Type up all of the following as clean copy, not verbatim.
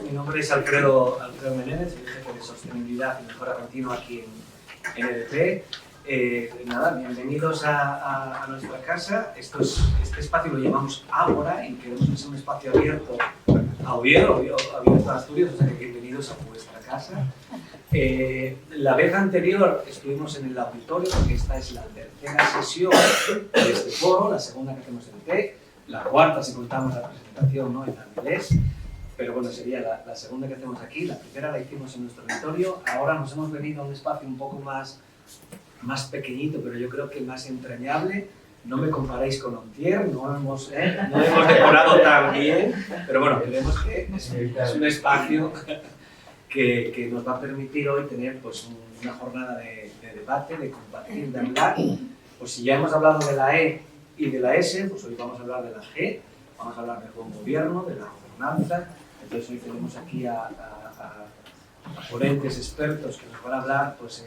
mi nombre es Alfredo Menéndez, soy jefe de sostenibilidad y mejora continua aquí en EDP. Nada, bienvenidos a nuestra casa. Este espacio lo llamamos Ágora y queremos que sea un espacio abierto a Oviedo, abierto a Asturias, o sea que bienvenidos a vuestra casa. La vez anterior estuvimos en el auditorio porque esta es la tercera sesión de este foro, la segunda que hacemos en EDP, la cuarta si contamos la presentación, ¿no?, en Avilés. Pero bueno, sería la segunda que hacemos aquí. La primera la hicimos en nuestro auditorio. Ahora nos hemos venido a un espacio un poco más pequeñito, pero yo creo que más entrañable. No me comparéis con Ontier, no hemos decorado tan bien, pero bueno, creemos que es un espacio que nos va a permitir hoy tener pues, una jornada de debate, de compartir, de hablar. Pues si ya hemos hablado de la E y de la S, pues hoy vamos a hablar de la G, vamos a hablar del buen gobierno, de la gobernanza. Entonces hoy tenemos aquí a ponentes expertos que nos van a hablar, pues,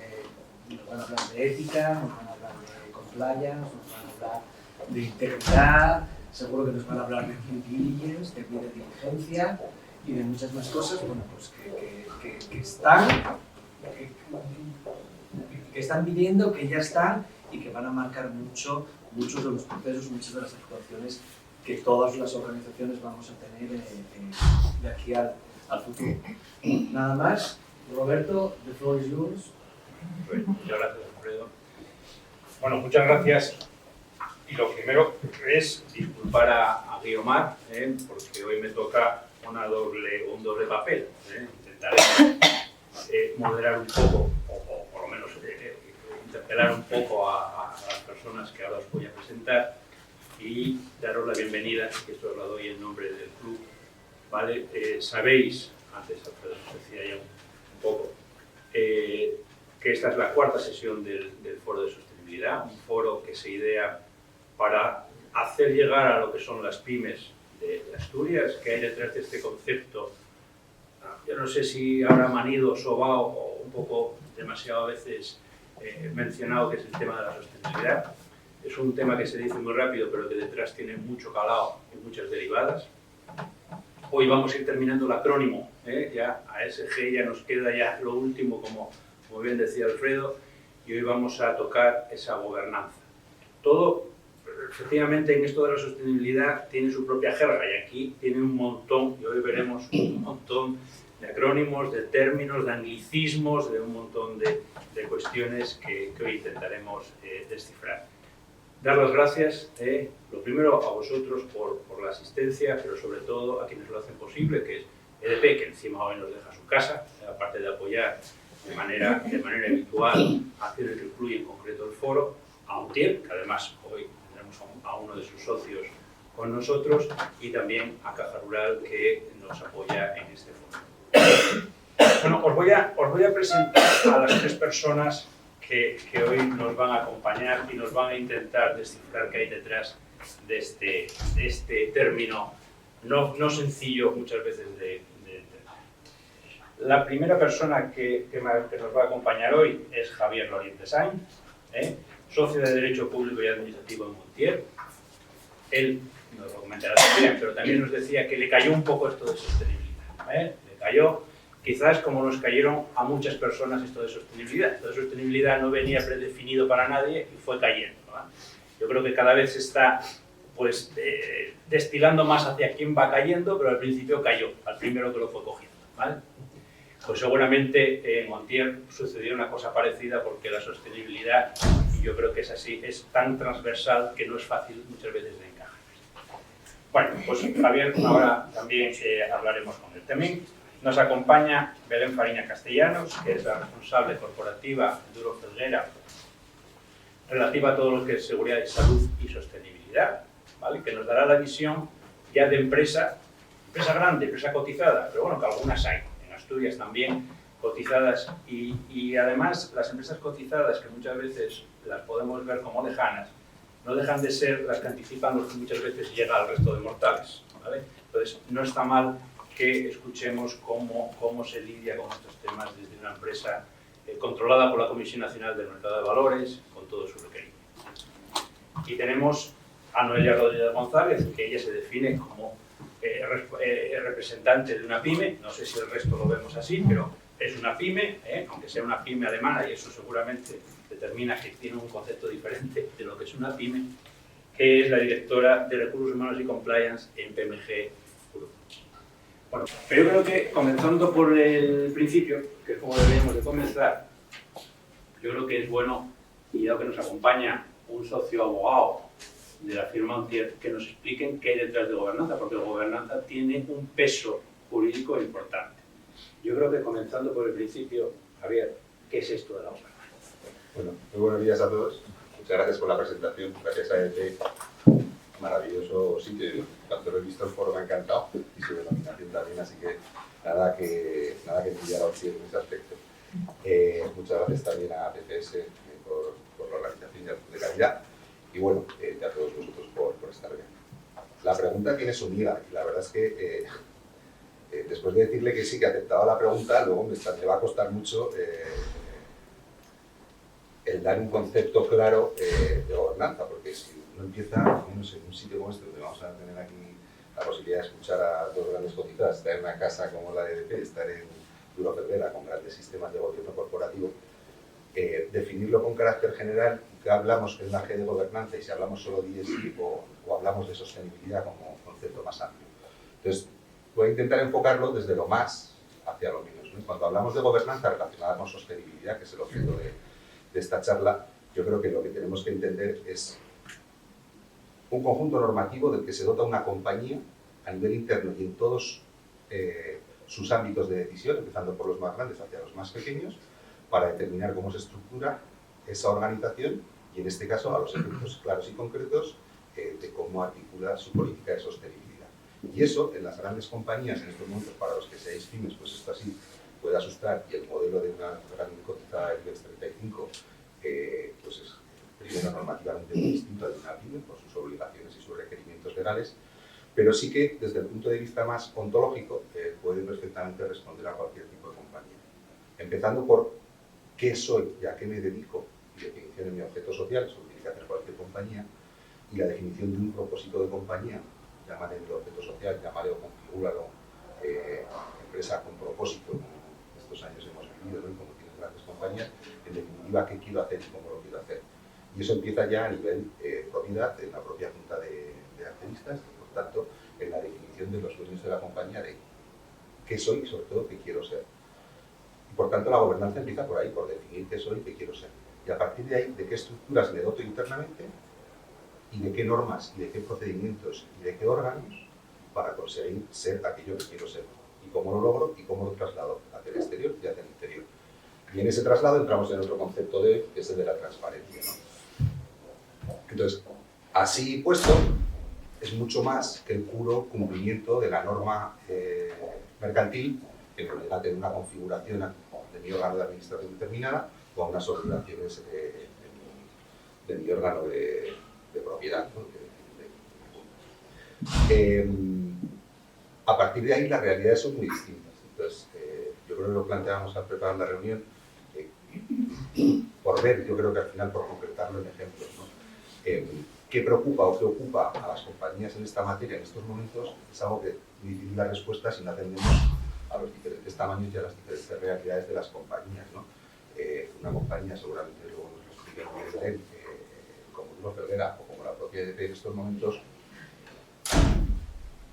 nos van a hablar de ética, nos van a hablar de compliance, nos van a hablar de integridad, seguro que nos van a hablar de due diligence, de diligencia y de muchas más cosas, bueno, pues que están viniendo, que ya están y que van a marcar muchos de los procesos, muchas de las actuaciones que todas las organizaciones vamos a tener de aquí al futuro. Nada más. Roberto, the floor is yours. Muchas gracias, Alfredo. Bueno, muchas gracias. Y lo primero es disculpar a Guiomar, porque hoy me toca un doble papel. Intentaré moderar un poco, o por lo menos interpelar un poco a las personas que ahora os voy a presentar y daros la bienvenida, que esto os la doy en nombre del club. ¿Vale? Sabéis, antes Alfredo nos decía ya un poco, que esta es la cuarta sesión del Foro de Sostenibilidad, un foro que se idea para hacer llegar a lo que son las pymes de Asturias, que hay detrás de este concepto. Yo no sé si habrá manido, sobao o un poco demasiado a veces mencionado, que es el tema de la sostenibilidad. Es un tema que se dice muy rápido, pero que detrás tiene mucho calado y muchas derivadas. Hoy vamos a ir terminando el acrónimo, ya ASG, ya nos queda ya lo último, como bien decía Alfredo, y hoy vamos a tocar esa gobernanza. Todo, efectivamente, en esto de la sostenibilidad tiene su propia jerga, y aquí tiene un montón, y hoy veremos un montón de acrónimos, de términos, de anglicismos, de un montón de cuestiones que hoy intentaremos descifrar. Dar las gracias, lo primero a vosotros por la asistencia, pero sobre todo a quienes lo hacen posible, que es EDP, que encima hoy nos deja su casa, aparte de apoyar de manera habitual acciones que incluyen en concreto el foro, a Ontier, que además hoy tendremos a uno de sus socios con nosotros, y también a Caja Rural, que nos apoya en este foro. Bueno, os voy a presentar a las tres personas que hoy nos van a acompañar y nos van a intentar descifrar qué hay detrás de este término no sencillo muchas veces de entender. La primera persona que nos va a acompañar hoy es Javier Loriente Sainz, socio de Derecho Público y Administrativo en Montier. Él nos lo comentará también, pero también nos decía que le cayó un poco esto de sostenibilidad. Le cayó, quizás como nos cayeron a muchas personas esto de sostenibilidad. Esto de sostenibilidad no venía predefinido para nadie y fue cayendo, ¿no? Yo creo que cada vez se está pues, destilando más hacia quién va cayendo, pero al principio cayó, al primero que lo fue cogiendo, ¿vale? Pues seguramente en Montier sucedió una cosa parecida, porque la sostenibilidad, y yo creo que es así, es tan transversal que no es fácil muchas veces de encajar. Bueno, pues Javier, ahora también hablaremos con él. También nos acompaña Belén Fariña Castellanos, que es la responsable corporativa de Duro Felguera, relativa a todo lo que es seguridad y salud y sostenibilidad, ¿vale? Que nos dará la visión ya de empresa grande, empresa cotizada, pero bueno, que algunas hay, en Asturias también cotizadas, y además las empresas cotizadas, que muchas veces las podemos ver como lejanas, no dejan de ser las que anticipan lo que muchas veces llega al resto de mortales, ¿vale? Entonces, no está mal que escuchemos cómo se lidia con estos temas desde una empresa controlada por la Comisión Nacional del Mercado de Valores, con todos sus requerimientos. Y tenemos a Noelia Rodríguez González, que ella se define como representante de una pyme, no sé si el resto lo vemos así, pero es una pyme, aunque sea una pyme alemana, y eso seguramente determina que tiene un concepto diferente de lo que es una pyme, que es la directora de Recursos Humanos y Compliance en PMG Group. Bueno, pero yo creo que, comenzando por el principio, que es como deberíamos de comenzar, yo creo que es bueno, y dado que nos acompaña un socio abogado de la firma Ontier, que nos expliquen qué hay detrás de gobernanza, porque la gobernanza tiene un peso jurídico importante. Yo creo que comenzando por el principio, Javier, ¿qué es esto de la gobernanza? Bueno, muy buenos días a todos. Muchas gracias por la presentación. Gracias a EDP. Maravilloso sitio. Tanto lo he visto el foro, me ha encantado. Y su denominación también, así que nada que envidiar a Ontier en ese aspecto. Muchas gracias también a PCS por la organización de calidad. Y bueno, y a todos vosotros por estar bien. La pregunta tiene su miga. Y la verdad es que después de decirle que sí, que aceptaba la pregunta, luego me va a costar mucho el dar un concepto claro de gobernanza, porque si uno empieza, no sé, en un sitio como este, donde vamos a tener aquí la posibilidad de escuchar a dos grandes cotizadas, estar en una casa como la de EDP, estar en Duro Ferrera con grandes sistemas de gobierno corporativo, definirlo con carácter general, que hablamos en la G de gobernanza y si hablamos solo de ESG o hablamos de sostenibilidad como concepto más amplio. Entonces, voy a intentar enfocarlo desde lo más hacia lo menos, ¿no? Cuando hablamos de gobernanza relacionada con sostenibilidad, que es el objeto de esta charla, yo creo que lo que tenemos que entender es un conjunto normativo del que se dota una compañía a nivel interno y en todos sus ámbitos de decisión, empezando por los más grandes hacia los más pequeños, para determinar cómo se estructura esa organización y, en este caso, a los efectos claros y concretos de cómo articula su política de sostenibilidad. Y eso, en las grandes compañías, en estos momentos, para los que seáis pymes, pues esto así puede asustar, y el modelo de una gran cotizada del IBEX 35 pues es primero normativamente muy distinto al de una pyme por sus obligaciones y sus requerimientos legales, pero sí que desde el punto de vista más ontológico puede perfectamente responder a cualquier tipo de compañía. Empezando por qué soy y a qué me dedico, y definición de mi objeto social, eso lo tiene que hacer cualquier compañía, y la definición de un propósito de compañía, llamaré el objeto social, llamaré o configúralo empresa con propósito, como estos años hemos vivido, ¿no? Como tienen grandes compañías, en definitiva qué quiero hacer y cómo lo quiero hacer. Y eso empieza ya a nivel propiedad, en la propia junta de accionistas, por tanto, en la definición de los dueños de la compañía de qué soy y sobre todo qué quiero ser. Y por tanto la gobernanza empieza por ahí, por definir qué soy y qué quiero ser. Y a partir de ahí, de qué estructuras me doto internamente y de qué normas y de qué procedimientos y de qué órganos para conseguir ser aquello que quiero ser. Y cómo lo logro y cómo lo traslado hacia el exterior y hacia el interior. Y en ese traslado entramos en otro concepto que es el de la transparencia, ¿no? Entonces, así puesto, es mucho más que el puro cumplimiento de la norma mercantil que me obliga a tener una configuración de mi órgano de administración determinada o a unas obligaciones de mi órgano de propiedad, ¿no? A partir de ahí las realidades son muy distintas. Entonces, yo creo que lo planteábamos al preparar la reunión, por ver, yo creo que al final por concretarlo en ejemplos, ¿no? ¿Qué preocupa o qué ocupa a las compañías en esta materia en estos momentos? Es algo que es difícil la respuesta si no atendemos a los diferentes tamaños y a las diferentes realidades de las compañías, ¿no? Una compañía, seguramente luego nos lo explique muy bien, como Duro Ferrera o como la propia EDP en estos momentos,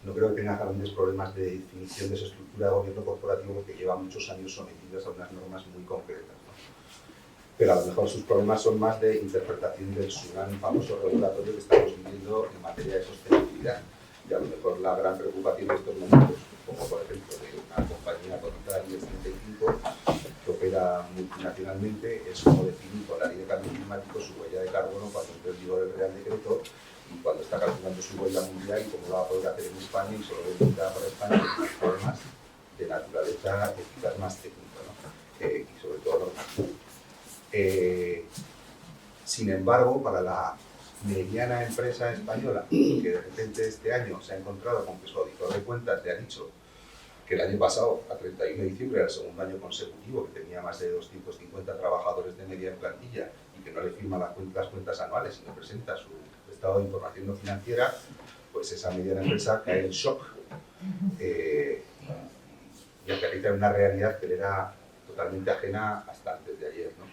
no creo que tenga grandes problemas de definición de su estructura de gobierno corporativo porque lleva muchos años sometidas a unas normas muy concretas, ¿no? Pero a lo mejor sus problemas son más de interpretación del tsunami famoso regulatorio que estamos viviendo en materia de sostenibilidad. Y a lo mejor la gran preocupación de estos momentos, como por ejemplo de una compañía cotizada en IBEX 35 que opera multinacionalmente, es cómo definir con la ley de cambio climático su huella de carbono cuando entre en vigor el Real Decreto y cuando está calculando su huella mundial y cómo lo va a poder hacer en España y solo limitada para España, y problemas de naturaleza quizás más técnica, ¿no? Y sobre todo normativo. Sin embargo, para la mediana empresa española que de repente este año se ha encontrado con que su auditor de cuentas le ha dicho que el año pasado, a 31 de diciembre, era el segundo año consecutivo que tenía más de 250 trabajadores de media en plantilla y que no le firma las cuentas anuales, sino presenta su estado de información no financiera, pues esa mediana empresa cae en shock y aterriza en una realidad que le era totalmente ajena hasta antes de ayer, ¿no?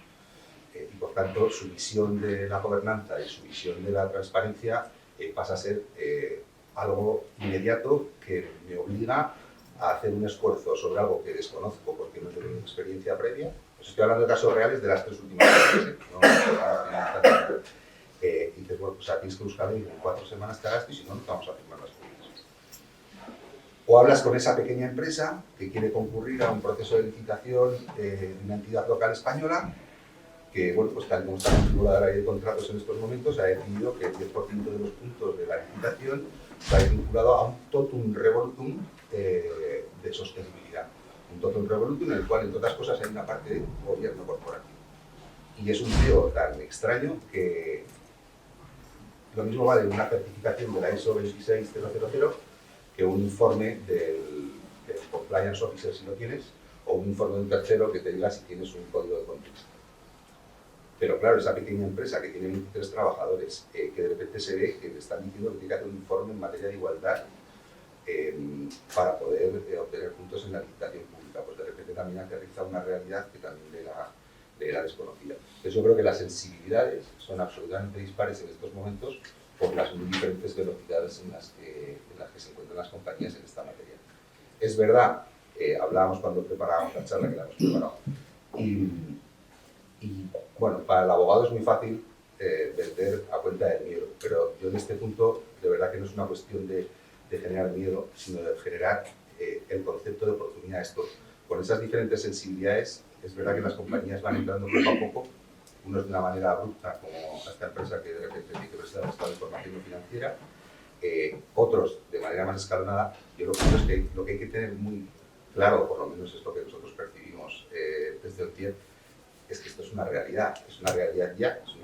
Y por tanto, su visión de la gobernanza y su visión de la transparencia pasa a ser algo inmediato que me obliga a hacer un esfuerzo sobre algo que desconozco porque no tengo experiencia previa. Os estoy hablando de casos reales de las 3 últimas semanas, ¿no? Y dices, bueno, pues tienes que buscar en 4 semanas te hagas y si no, no te vamos a firmar las cosas. O hablas con esa pequeña empresa que quiere concurrir a un proceso de licitación de una entidad local española que, bueno, pues tal como está configurada la ley de contratos en estos momentos, ha decidido que el 10% de los puntos de la licitación está vinculado a un totum revolutum de sostenibilidad. Un totum revolutum en el cual, entre otras cosas, hay una parte de gobierno corporativo. Y es un tío tan extraño que lo mismo vale una certificación de la ISO 26000 que un informe del Compliance Officer si lo tienes, o un informe de un tercero que te diga si tienes un código de conducta. Pero claro, esa pequeña empresa que tiene 23 trabajadores, que de repente se ve que le están diciendo que tiene que hacer un informe en materia de igualdad para poder obtener puntos en la licitación pública, pues de repente también aterriza una realidad que también le era desconocida. Entonces yo creo que las sensibilidades son absolutamente dispares en estos momentos por las muy diferentes velocidades en las que se encuentran las compañías en esta materia. Es verdad, hablábamos cuando preparábamos la charla, que la hemos preparado, y bueno, para el abogado es muy fácil vender a cuenta del miedo, pero yo en este punto de verdad que no es una cuestión de generar miedo, sino de generar el concepto de oportunidad. Esto, con esas diferentes sensibilidades, es verdad que las compañías van entrando poco a poco, unos de una manera abrupta, como esta empresa que de repente tiene que prestar estado de información financiera, otros de manera más escalonada. Yo lo que creo es que lo que hay que tener muy claro, por lo menos es lo que nosotros percibimos desde ONCIER, es que esto es una realidad ya, es una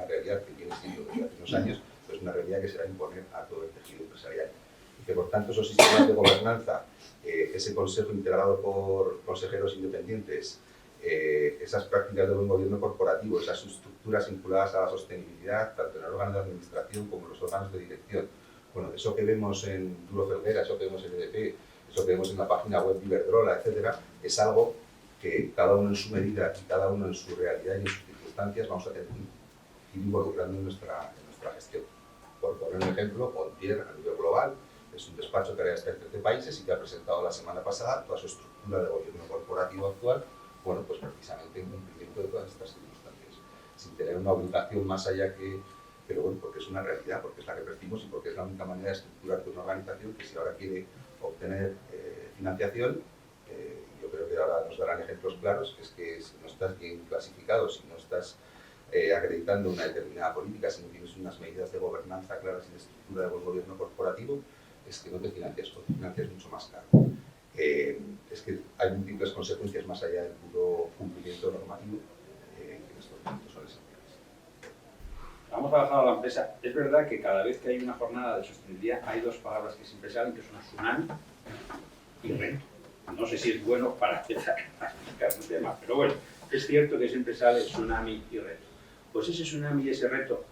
realidad que viene siendo desde hace unos años, pero es una realidad que se va a imponer a todo el tejido empresarial. Y que por tanto esos sistemas de gobernanza, ese consejo integrado por consejeros independientes, esas prácticas de buen gobierno corporativo, esas estructuras vinculadas a la sostenibilidad, tanto en el órgano de administración como en los órganos de dirección, bueno, eso que vemos en Duro Felguera, eso que vemos en EDP, eso que vemos en la página web de Iberdrola, etcétera, es algo que cada uno en su medida y cada uno en su realidad y en sus circunstancias vamos a tener que ir involucrando en nuestra gestión. Por poner un ejemplo, ONCIER a nivel global es un despacho que ahora está en 13 países y que ha presentado la semana pasada toda su estructura de gobierno corporativo actual, bueno, pues precisamente en cumplimiento de todas estas circunstancias, sin tener una obligación más allá que, pero bueno, porque es una realidad, porque es la que percibimos y porque es la única manera de estructurar una organización que si ahora quiere obtener financiación, yo creo que ahora nos darán ejemplos claros, que es que si no estás bien clasificado, si no estás acreditando una determinada política, si no tienes unas medidas de gobernanza claras y de estructura de buen gobierno corporativo, es que no te financias, o te financias mucho más caro. Es que hay múltiples consecuencias más allá del puro cumplimiento normativo que en estos momentos son esenciales. Vamos a bajar a la empresa. Es verdad que cada vez que hay una jornada de sostenibilidad hay dos palabras que siempre salen, que son tsunami y reto. No sé si es bueno para empezar a explicar un tema, pero bueno, es cierto que siempre sale tsunami y reto. Pues ese tsunami y ese reto,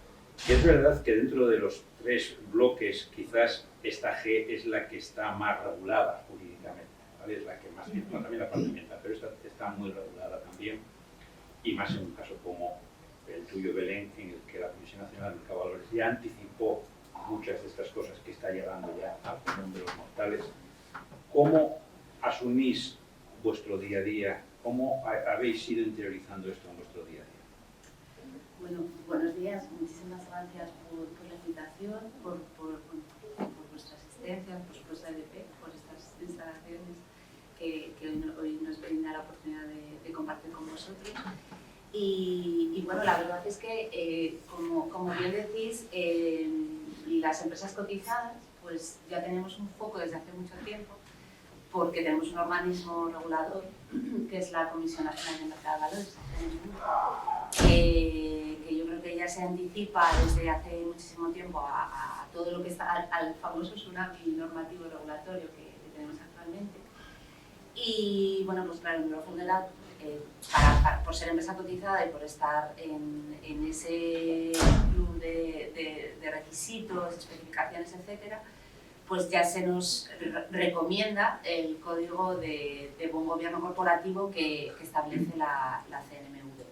es verdad que dentro de los 3 bloques quizás esta G es la que está más regulada jurídicamente, ¿vale? Es la que más, no, también la parte ambiental, pero esta está muy regulada también, y más en un caso como el tuyo, Belén, en el que la Comisión Nacional de Mercado de Valores ya anticipó muchas de estas cosas que está llegando ya al común de los mortales. ¿Cómo asumís vuestro día a día? ¿Cómo habéis ido interiorizando esto en vuestro día a día? Bueno, buenos días, muchísimas gracias por la invitación, por vuestra asistencia, por supuesto a EDP, por estas instalaciones que hoy nos brinda la oportunidad de compartir con vosotros. Y bueno, la verdad es que, como bien decís, las empresas cotizadas pues ya tenemos un foco desde hace mucho tiempo, porque tenemos un organismo regulador, que es la Comisión Nacional de Mercado de Valores, que yo creo que ya se anticipa desde hace muchísimo tiempo a todo lo que está, al famoso tsunami normativo regulatorio que tenemos actualmente. Y bueno, pues claro, en Duro Felguera, por ser empresa cotizada y por estar en ese club de requisitos, especificaciones, etcétera, pues ya se nos recomienda el código de buen gobierno corporativo que establece la CNMV.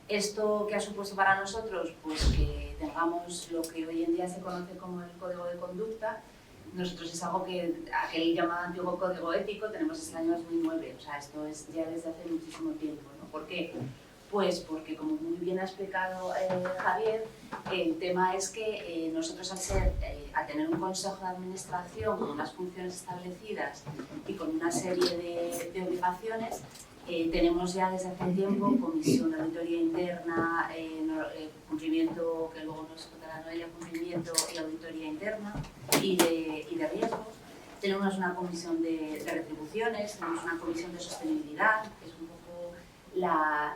¿Esto qué ha supuesto para nosotros? Pues que tengamos lo que hoy en día se conoce como el código de conducta. Nosotros es algo que aquel llamado antiguo código ético tenemos desde el año 2009, o sea, esto es ya desde hace muchísimo tiempo, ¿no? ¿Por qué? Pues porque, como muy bien ha explicado Javier, el tema es que nosotros al tener un consejo de administración con unas funciones establecidas y con una serie de obligaciones, tenemos ya desde hace tiempo comisión de auditoría interna, cumplimiento, que luego nos contará Noelia, cumplimiento y auditoría interna y de riesgos. Tenemos una comisión de retribuciones, tenemos una comisión de sostenibilidad, que es un poco la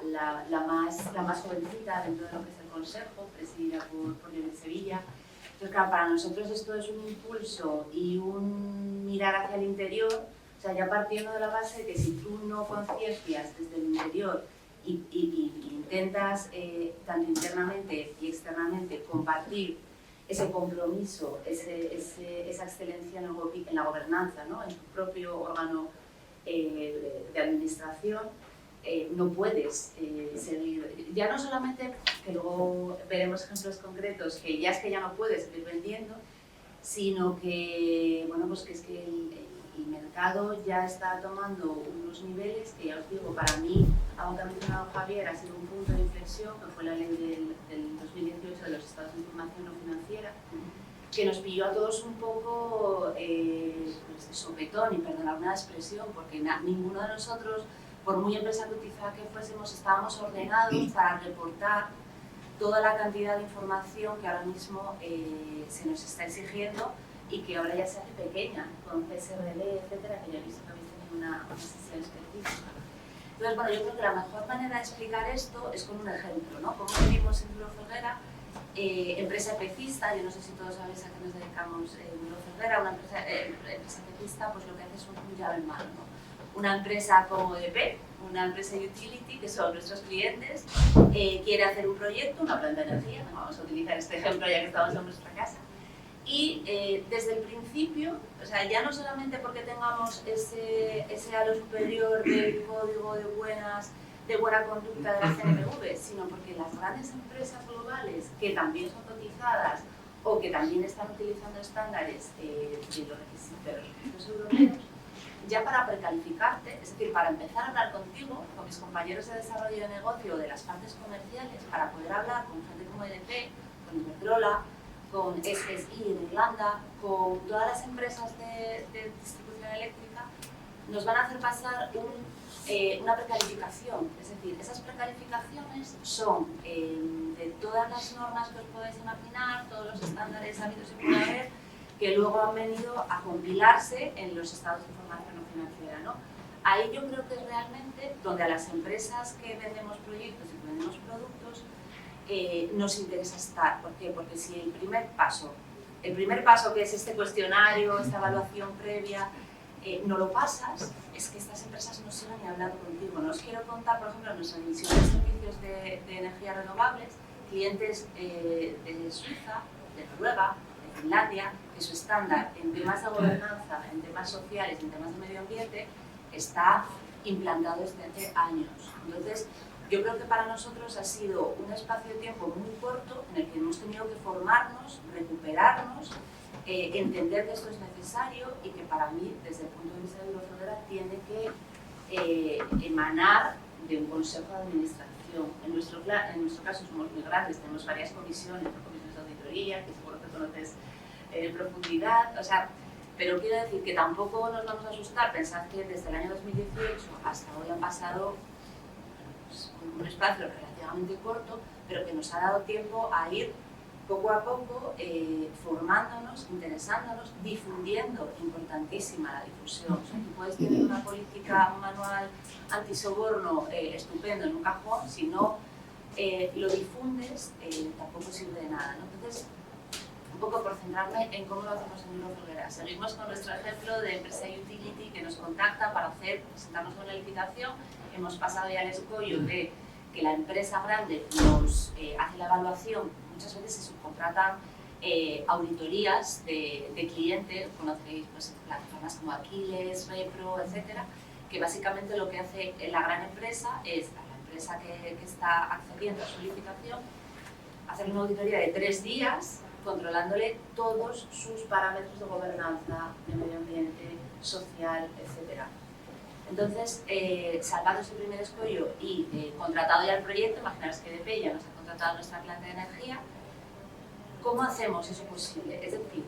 más jovencita dentro de lo que es el Consejo, presidida por Leonel Sevilla. Entonces, claro, para nosotros esto es un impulso y un mirar hacia el interior. O sea, ya partiendo de la base de que si tú no conciencias desde el interior y intentas, tanto internamente y externamente, compartir ese compromiso, esa excelencia en la gobernanza, ¿no? En tu propio órgano de administración, no puedes seguir. Ya no solamente, que luego veremos ejemplos concretos, que ya no puedes seguir vendiendo, sino que, bueno, pues que es que el mercado ya está tomando unos niveles que, ya os digo, para mí, algo que ha mencionado Javier, ha sido un punto de inflexión, que fue la ley del 2018 de los estados de información no financiera, que nos pilló a todos un poco pues de sopetón, y perdonad una expresión, porque ninguno de nosotros, por muy empresa cotizada que fuésemos, estábamos ordenados para reportar toda la cantidad de información que ahora mismo se nos está exigiendo y que ahora ya se hace pequeña, con CSRD, etcétera, que ya he visto que habéis tenido una sesión específica. Entonces, bueno, yo creo que la mejor manera de explicar esto es con un ejemplo, ¿no? Como vivimos en Duro Felguera, empresa epecista, yo no sé si todos sabéis a qué nos dedicamos en Duro Felguera, una empresa epecista, pues lo que hace es un llave en mano, ¿no? Una empresa como EDP, una empresa utility, que son nuestros clientes, quiere hacer un proyecto, una planta de energía, vamos a utilizar este ejemplo ya que estamos en nuestra casa, y desde el principio, o sea, ya no solamente porque tengamos ese halo superior del código de buena conducta de la CNMV, sino porque las grandes empresas globales que también son cotizadas o que también están utilizando estándares de los requisitos europeos, ya para precalificarte, es decir, para empezar a hablar contigo, con mis compañeros de desarrollo de negocio de las partes comerciales, para poder hablar con gente como EDP, con Iberdrola, con SSI en Irlanda, con todas las empresas de distribución eléctrica, nos van a hacer pasar una precalificación. Es decir, esas precalificaciones son de todas las normas que os podéis imaginar, todos los estándares habidos y por haber, que luego han venido a compilarse en los estados de información no financiera, ¿no? Ahí yo creo que es realmente donde a las empresas que vendemos proyectos y que vendemos productos nos interesa estar. ¿Por qué? Porque si el primer paso que es este cuestionario, esta evaluación previa, no lo pasas, es que estas empresas no sigan ni hablando contigo. No os quiero contar, por ejemplo, nuestra división de servicios de energías renovables, clientes de Suiza, de Noruega, de Finlandia, que su estándar en temas de gobernanza, en temas sociales, en temas de medio ambiente, está implantado desde hace años. Entonces, yo creo que para nosotros ha sido un espacio de tiempo muy corto en el que hemos tenido que formarnos, recuperarnos, entender que esto es necesario y que para mí, desde el punto de vista de Eurofedera, tiene que emanar de un consejo de administración. En nuestro caso somos muy grandes, tenemos varias comisiones de auditoría, que seguro que conoces en profundidad, o sea, pero quiero decir que tampoco nos vamos a asustar, pensad que desde el año 2018 hasta hoy han pasado un espacio relativamente corto, pero que nos ha dado tiempo a ir poco a poco formándonos, interesándonos, difundiendo, importantísima la difusión. O sea, tú puedes tener una política, un manual antisoborno estupendo en un cajón, si no lo difundes, tampoco sirve de nada, ¿no? Entonces, un poco por centrarme en cómo lo hacemos en Eurofedera. Seguimos con nuestro ejemplo de empresa utility que nos contacta para presentarnos una licitación. Hemos pasado ya el escollo de que la empresa grande nos hace la evaluación. Muchas veces se subcontratan auditorías de cliente, conocéis pues, plataformas como Aquiles, Repro, etcétera, que básicamente lo que hace la gran empresa es a la empresa que está accediendo a su licitación hacer una auditoría de 3 días controlándole todos sus parámetros de gobernanza, de medio ambiente, social, etcétera. Entonces, salvado ese primer escollo y contratado ya el proyecto, imaginaos que EDP ya nos ha contratado nuestra planta de energía, ¿cómo hacemos eso posible? Es decir,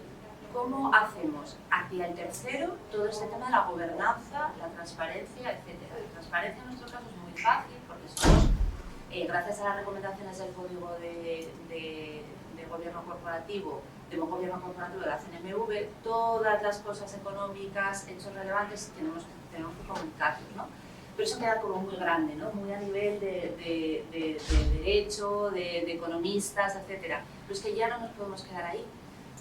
¿cómo hacemos hacia el tercero todo este tema de la gobernanza, la transparencia, etcétera? La transparencia en nuestro caso es muy fácil porque somos, gracias a las recomendaciones del Código de Gobierno Corporativo, de Buen Gobierno Corporativo de la CNMV, todas las cosas económicas, hechos relevantes, tenemos que comunicarlos, ¿no? Pero eso queda como muy grande, ¿no? Muy a nivel de derecho, de economistas, etcétera. Pero es que ya no nos podemos quedar ahí,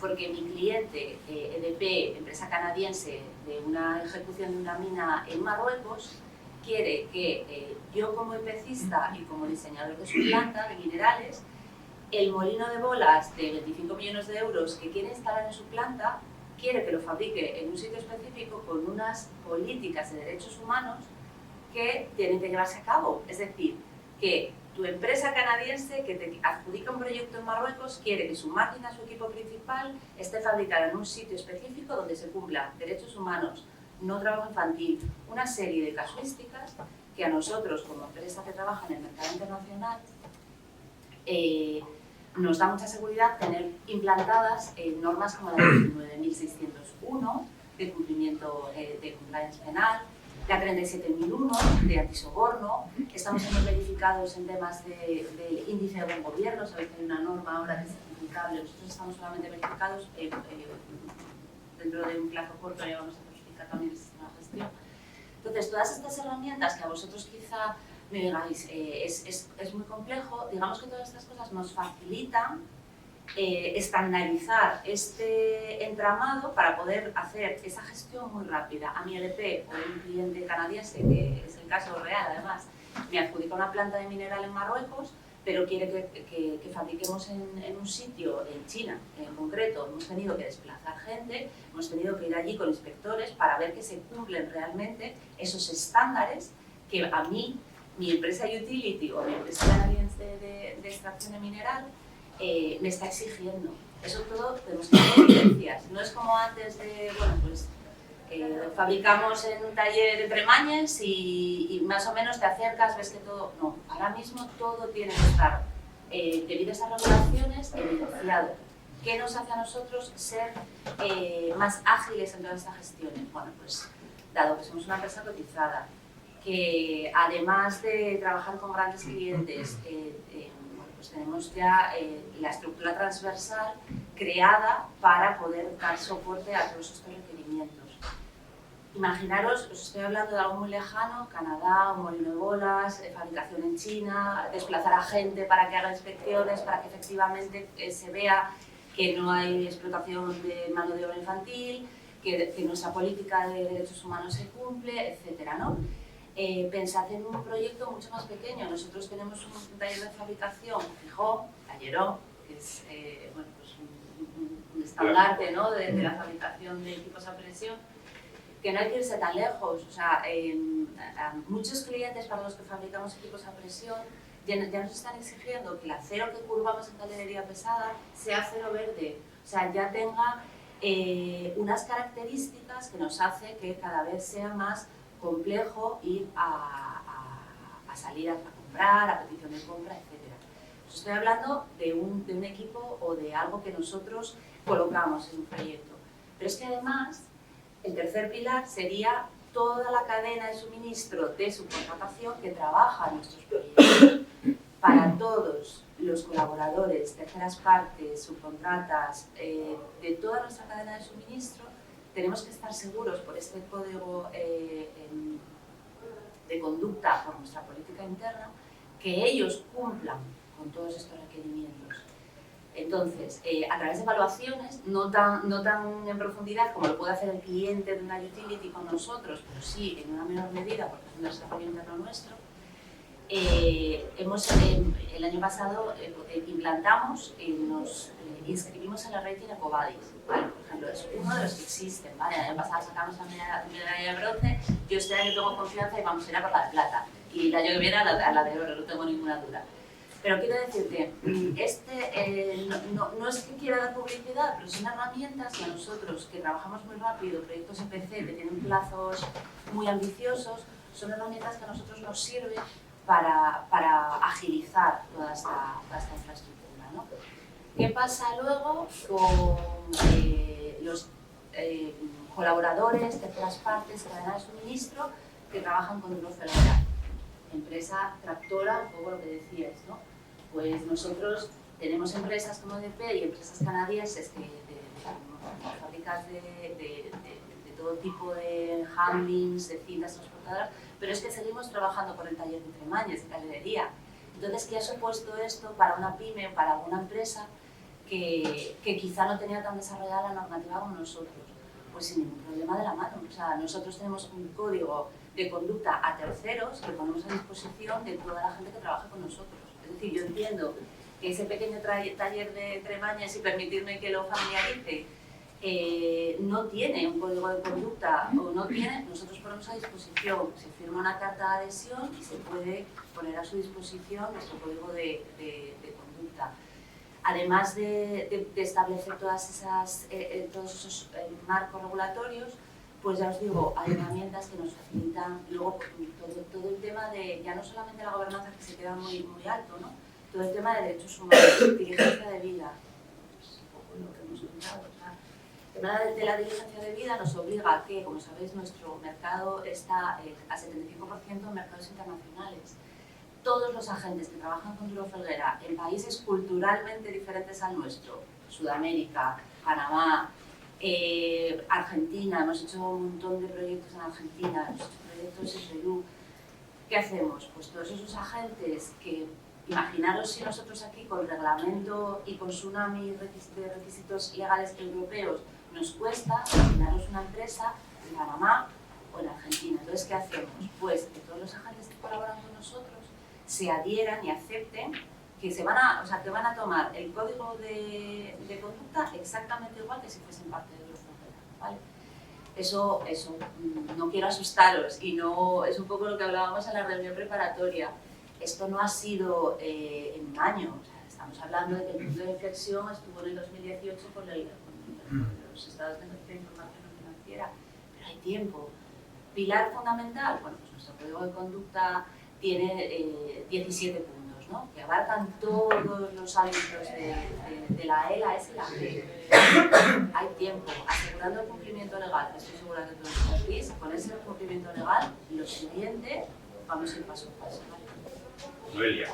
porque mi cliente, EDP, empresa canadiense, de una ejecución de una mina en Marruecos, quiere que yo como EPCista y como diseñador de su planta de minerales, el molino de bolas de 25 millones de euros que quiere instalar en su planta, quiere que lo fabrique en un sitio específico con unas políticas de derechos humanos que tienen que llevarse a cabo. Es decir, que tu empresa canadiense que te adjudica un proyecto en Marruecos quiere que su máquina, su equipo principal, esté fabricada en un sitio específico donde se cumplan derechos humanos, no trabajo infantil, una serie de casuísticas que a nosotros, como empresa que trabaja en el mercado internacional, nos da mucha seguridad tener implantadas normas como la de 9601 de cumplimiento de compliance penal, la 37001 de antisoborno. Estamos siendo verificados en temas del índice de buen gobierno. Sabéis que hay una norma ahora que es certificable. Nosotros estamos solamente verificados dentro de un plazo corto, ya vamos a certificar también el sistema de gestión. Entonces, todas estas herramientas que a vosotros quizá me digáis, es muy complejo, digamos que todas estas cosas nos facilitan estandarizar este entramado para poder hacer esa gestión muy rápida. A mi EDP o un cliente canadiense, que es el caso real además, me adjudica una planta de mineral en Marruecos, pero quiere que fabriquemos en un sitio, en China en concreto. Hemos tenido que desplazar gente, hemos tenido que ir allí con inspectores para ver que se cumplen realmente esos estándares que a mí, mi empresa utility o mi empresa canadiense de extracción de mineral me está exigiendo. Eso todo tenemos que tener evidencias. No es como antes de, bueno, pues fabricamos en un taller de Tremañes y más o menos te acercas, ves que todo... No, ahora mismo todo tiene que estar, debido a esas regulaciones, evidenciado. ¿Qué nos hace a nosotros ser más ágiles en todas estas gestiones? Bueno, pues dado que somos una empresa cotizada, que además de trabajar con grandes clientes, pues tenemos ya la estructura transversal creada para poder dar soporte a todos estos requerimientos. Imaginaros, os estoy hablando de algo muy lejano, Canadá, un molino de bolas, fabricación en China, desplazar a gente para que haga inspecciones, para que efectivamente se vea que no hay explotación de mano de obra infantil, que nuestra política de derechos humanos se cumple, etcétera, ¿no? Pensad en un proyecto mucho más pequeño. Nosotros tenemos un taller de fabricación, Gijón, Talleró, que es bueno, pues un estandarte, ¿no? de la fabricación de equipos a presión, que no hay que irse tan lejos. O sea, a muchos clientes para los que fabricamos equipos a presión ya nos están exigiendo que el acero que curvamos en galería pesada sea acero verde, o sea, ya tenga unas características que nos hace que cada vez sea más complejo ir a salir a comprar, a petición de compra, etc. Os estoy hablando de un equipo o de algo que nosotros colocamos en un proyecto. Pero es que además, el tercer pilar sería toda la cadena de suministro de subcontratación que trabaja en nuestros proyectos. Para todos los colaboradores, terceras partes, subcontratas, de toda nuestra cadena de suministro, tenemos que estar seguros por este código de conducta, por nuestra política interna, que ellos cumplan con todos estos requerimientos. Entonces, a través de evaluaciones, no tan en profundidad como lo puede hacer el cliente de una utility con nosotros, pero sí en una menor medida porque es un desarrollo interno nuestro, el año pasado implantamos y nos inscribimos en la red de Ecovadis, ¿vale? Por ejemplo, es uno de los que existen, ¿vale? El año pasado sacamos la medalla de bronce, yo este año tengo confianza y vamos a ir a por la de plata, y el año que viene a la de oro, no tengo ninguna duda. Pero quiero decirte, no es que quiera dar publicidad, pero son herramientas que a nosotros, que trabajamos muy rápido, proyectos EPC que tienen plazos muy ambiciosos, son herramientas que a nosotros nos sirven para agilizar toda esta infraestructura, ¿no? ¿Qué pasa luego con los colaboradores, terceras partes, cadena de suministro que trabajan con Duro Felguera? Empresa tractora, un poco lo que decíais, ¿no? Pues nosotros tenemos empresas como EDP y empresas canadienses que fábricas de todo tipo de handlings, de cintas transportadoras, pero es que seguimos trabajando con el taller de Tremañes, de calderería. Entonces, ¿qué ha supuesto esto para una pyme, para alguna empresa que quizá no tenía tan desarrollada la normativa como nosotros? Pues sin ningún problema de la mano. O sea, nosotros tenemos un código de conducta a terceros que ponemos a disposición de toda la gente que trabaja con nosotros. Es decir, yo entiendo que ese pequeño taller de Tremañes, y permitirme que lo familiarice, no tiene un código de conducta o no tiene, nosotros ponemos a disposición, se firma una carta de adhesión y se puede poner a su disposición nuestro código de conducta. Además de establecer todos esos marcos regulatorios, pues ya os digo, hay herramientas que nos facilitan luego todo el tema de, ya no solamente la gobernanza que se queda muy, muy alto, ¿no? Todo el tema de derechos humanos, diligencia de vida, pues un poco lo que hemos contado. El tema de la diligencia de vida nos obliga a que, como sabéis, nuestro mercado está a 75% en mercados internacionales. Todos los agentes que trabajan con Duro Felguera en países culturalmente diferentes al nuestro, Sudamérica, Panamá, Argentina, hemos hecho un montón de proyectos en Argentina, hemos hecho proyectos en Perú. ¿Qué hacemos? Pues todos esos agentes que, imaginaros si nosotros aquí con reglamento y con tsunami de requisitos legales europeos nos cuesta, imaginaros una empresa en Panamá o en Argentina. Entonces, ¿qué hacemos? Pues que todos los agentes que colaboran con nosotros se adhieran y acepten que que van a tomar el código de conducta exactamente igual que si fuesen parte de Duro Felguera, ¿vale? Eso no quiero asustaros y no es un poco lo que hablábamos en la reunión preparatoria. Esto no ha sido en un año, o sea, estamos hablando de que el punto de inflexión estuvo en el 2018 con los estados de información no financiera, pero hay tiempo. Pilar fundamental, bueno, pues nuestro código de conducta tiene 17 puntos, ¿no? Que abarcan todos los ámbitos de la E, la S y la G. Hay tiempo, asegurando el cumplimiento legal, que estoy segura que todos conocéis, con ese cumplimiento legal, lo siguiente, vamos a ir paso a paso, ¿vale? Noelia,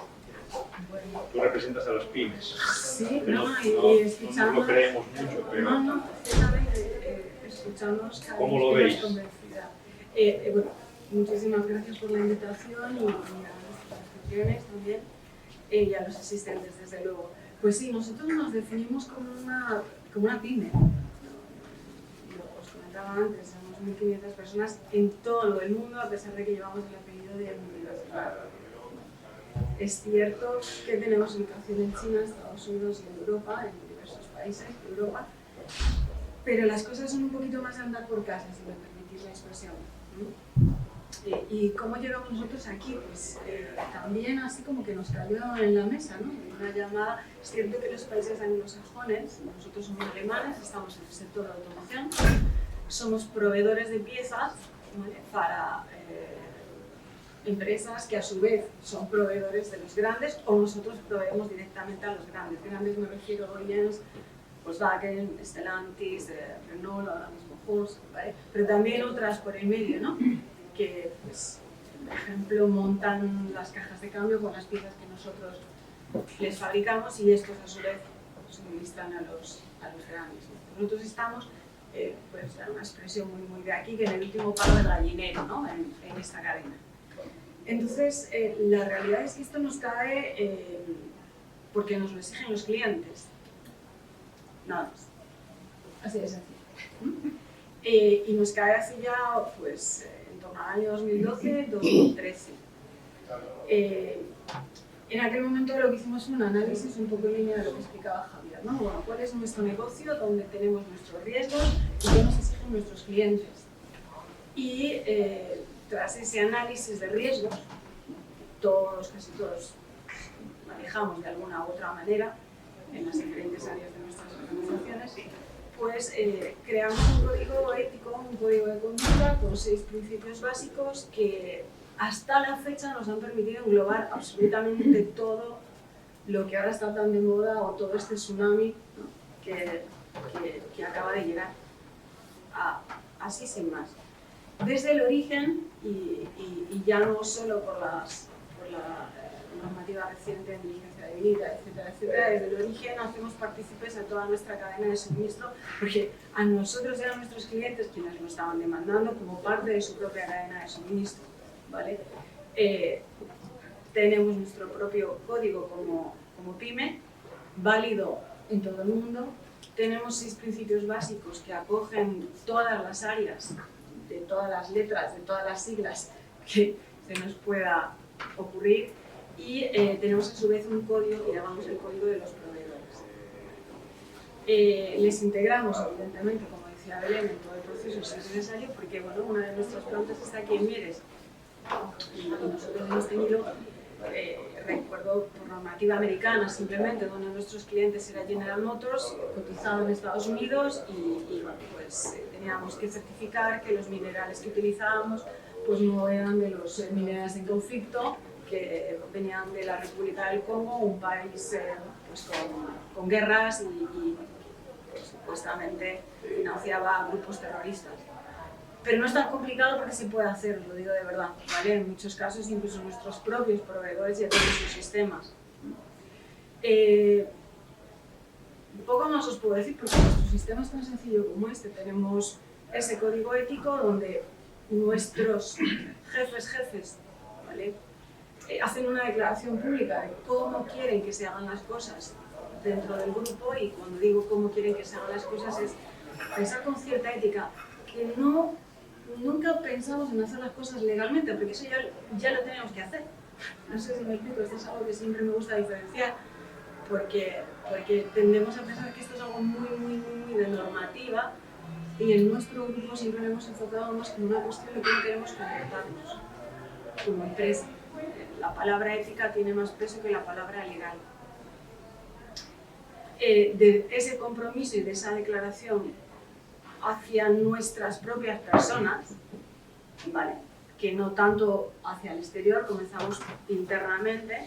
tú representas a las pymes. Sí, y escuchamos. No lo creemos mucho, pero... No, precisamente escuchamos cada ¿Cómo vez lo que veis? más convencida. Bueno, muchísimas gracias por la invitación y a las asociaciones también y a los asistentes, desde luego. Pues sí, nosotros nos definimos como una pyme. Os comentaba antes, somos 1.500 personas en todo el mundo, a pesar de que llevamos el apellido de multinacional. Es cierto que tenemos ubicación en China, Estados Unidos y en Europa, en diversos países de Europa, pero las cosas son un poquito más andar por casa, si me permitís la expresión. ¿Y cómo llegamos nosotros aquí? Pues también así como que nos cayó en la mesa, ¿no? Una llamada. Es cierto que los países anglosajones, nosotros somos alemanes, estamos en el sector de automoción, somos proveedores de piezas, ¿vale? Para empresas que a su vez son proveedores de los grandes o nosotros proveemos directamente a los grandes. Grandes me refiero a OEMs, Volkswagen, Stellantis, Renault, ahora mismo Horse, ¿vale? Pero también otras por el medio, ¿no? Que, pues, por ejemplo, montan las cajas de cambio con las piezas que nosotros les fabricamos y estos a su vez suministran a los grandes, ¿no? Nosotros estamos, pues, una expresión muy de aquí, que en el último palo del gallinero, ¿no? En esta cadena. Entonces, la realidad es que esto nos cae porque nos lo exigen los clientes. Nada más. Así de sencillo. Y nos cae así ya, pues, en torno al año 2012, 2013. En aquel momento lo que hicimos fue un análisis un poco en línea de lo que explicaba Javier, ¿no? Bueno, ¿cuál es nuestro negocio, dónde tenemos nuestros riesgos y qué nos exigen nuestros clientes? Y tras ese análisis de riesgos, casi todos manejamos de alguna u otra manera en las diferentes áreas de nuestras organizaciones, pues creamos un código ético, un código de conducta con 6 principios básicos que hasta la fecha nos han permitido englobar absolutamente todo lo que ahora está tan de moda o todo este tsunami, ¿no? que acaba de llegar, así sin más. Desde el origen, y ya no solo por la normativa reciente de inteligencia de vida, etcétera, etcétera, desde el origen hacemos partícipes a toda nuestra cadena de suministro, porque a nosotros eran nuestros clientes quienes lo estaban demandando como parte de su propia cadena de suministro, ¿vale? Tenemos nuestro propio código como pyme, válido en todo el mundo. Tenemos 6 principios básicos que acogen todas las áreas, de todas las letras, de todas las siglas que se nos pueda ocurrir, y tenemos a su vez un código que llamamos el código de los proveedores. Les integramos, evidentemente, como decía Belén, en todo el proceso si es necesario, porque bueno, una de nuestras plantas está aquí en Mieres, y nosotros hemos tenido, recuerdo por normativa americana simplemente, donde nuestros clientes era General Motors, cotizado en Estados Unidos, y bueno, pues teníamos que certificar que los minerales que utilizábamos pues no eran de los minerales en conflicto, que venían de la República del Congo, un país pues con guerras y pues, supuestamente financiaba a grupos terroristas. Pero no es tan complicado porque se puede hacer, lo digo de verdad, ¿vale? En muchos casos incluso nuestros propios proveedores ya tienen sus sistemas. Poco más os puedo decir porque nuestro sistema es tan sencillo como este. Tenemos ese código ético donde nuestros jefes, ¿vale? Hacen una declaración pública de cómo quieren que se hagan las cosas dentro del grupo, y cuando digo cómo quieren que se hagan las cosas es pensar con cierta ética, que nunca pensamos en hacer las cosas legalmente, porque eso ya lo tenemos que hacer. No sé si me explico, esto es algo que siempre me gusta diferenciar, porque tendemos a pensar que esto es algo muy de normativa, y en nuestro grupo siempre lo hemos enfocado más como una cuestión de cómo queremos comportarnos como empresa. La palabra ética tiene más peso que la palabra legal. De ese compromiso y de esa declaración hacia nuestras propias personas, ¿vale? Que no tanto hacia el exterior, comenzamos internamente,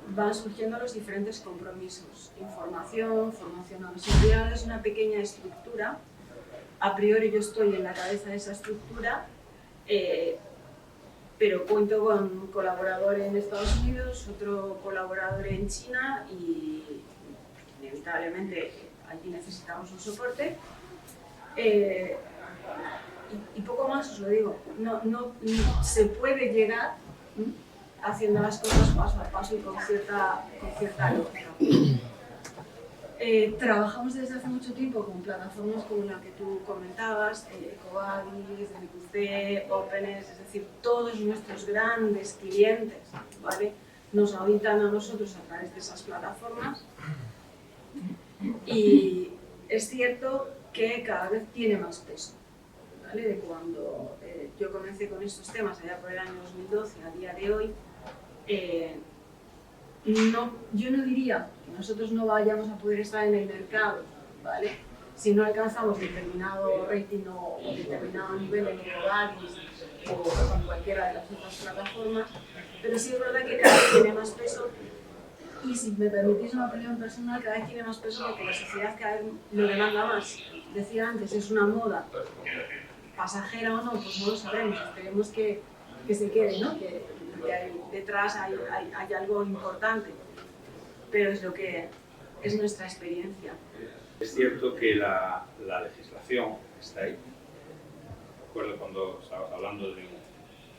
van surgiendo los diferentes compromisos. Información, formación a los empleados, una pequeña estructura. A priori yo estoy en la cabeza de esa estructura, pero cuento con un colaborador en Estados Unidos, otro colaborador en China, y inevitablemente allí necesitamos un soporte. Y poco más os lo digo, no se puede llegar haciendo las cosas paso a paso y con cierta lógica. Trabajamos desde hace mucho tiempo con plataformas como la que tú comentabas, EcoVadis, DNQC, OpenES, es decir, todos nuestros grandes clientes, ¿vale? Nos auditan a nosotros a través de esas plataformas, y es cierto que cada vez tiene más peso, ¿vale? De cuando yo comencé con estos temas allá por el año 2012 a día de hoy, yo no diría que nosotros no vayamos a poder estar en el mercado, ¿vale? Si no alcanzamos determinado rating o determinado nivel en EcoVadis o en cualquiera de las otras plataformas, pero sí es verdad que cada vez tiene más peso, y si me permitís una opinión personal, cada vez tiene más peso porque la sociedad cada vez lo demanda más. Decía antes, es una moda, pasajera o no, pues no lo sabremos, esperemos que se quede, ¿no? Que detrás hay algo importante, pero es lo que es nuestra experiencia. Es cierto que la legislación está ahí. Recuerdo cuando estábamos hablando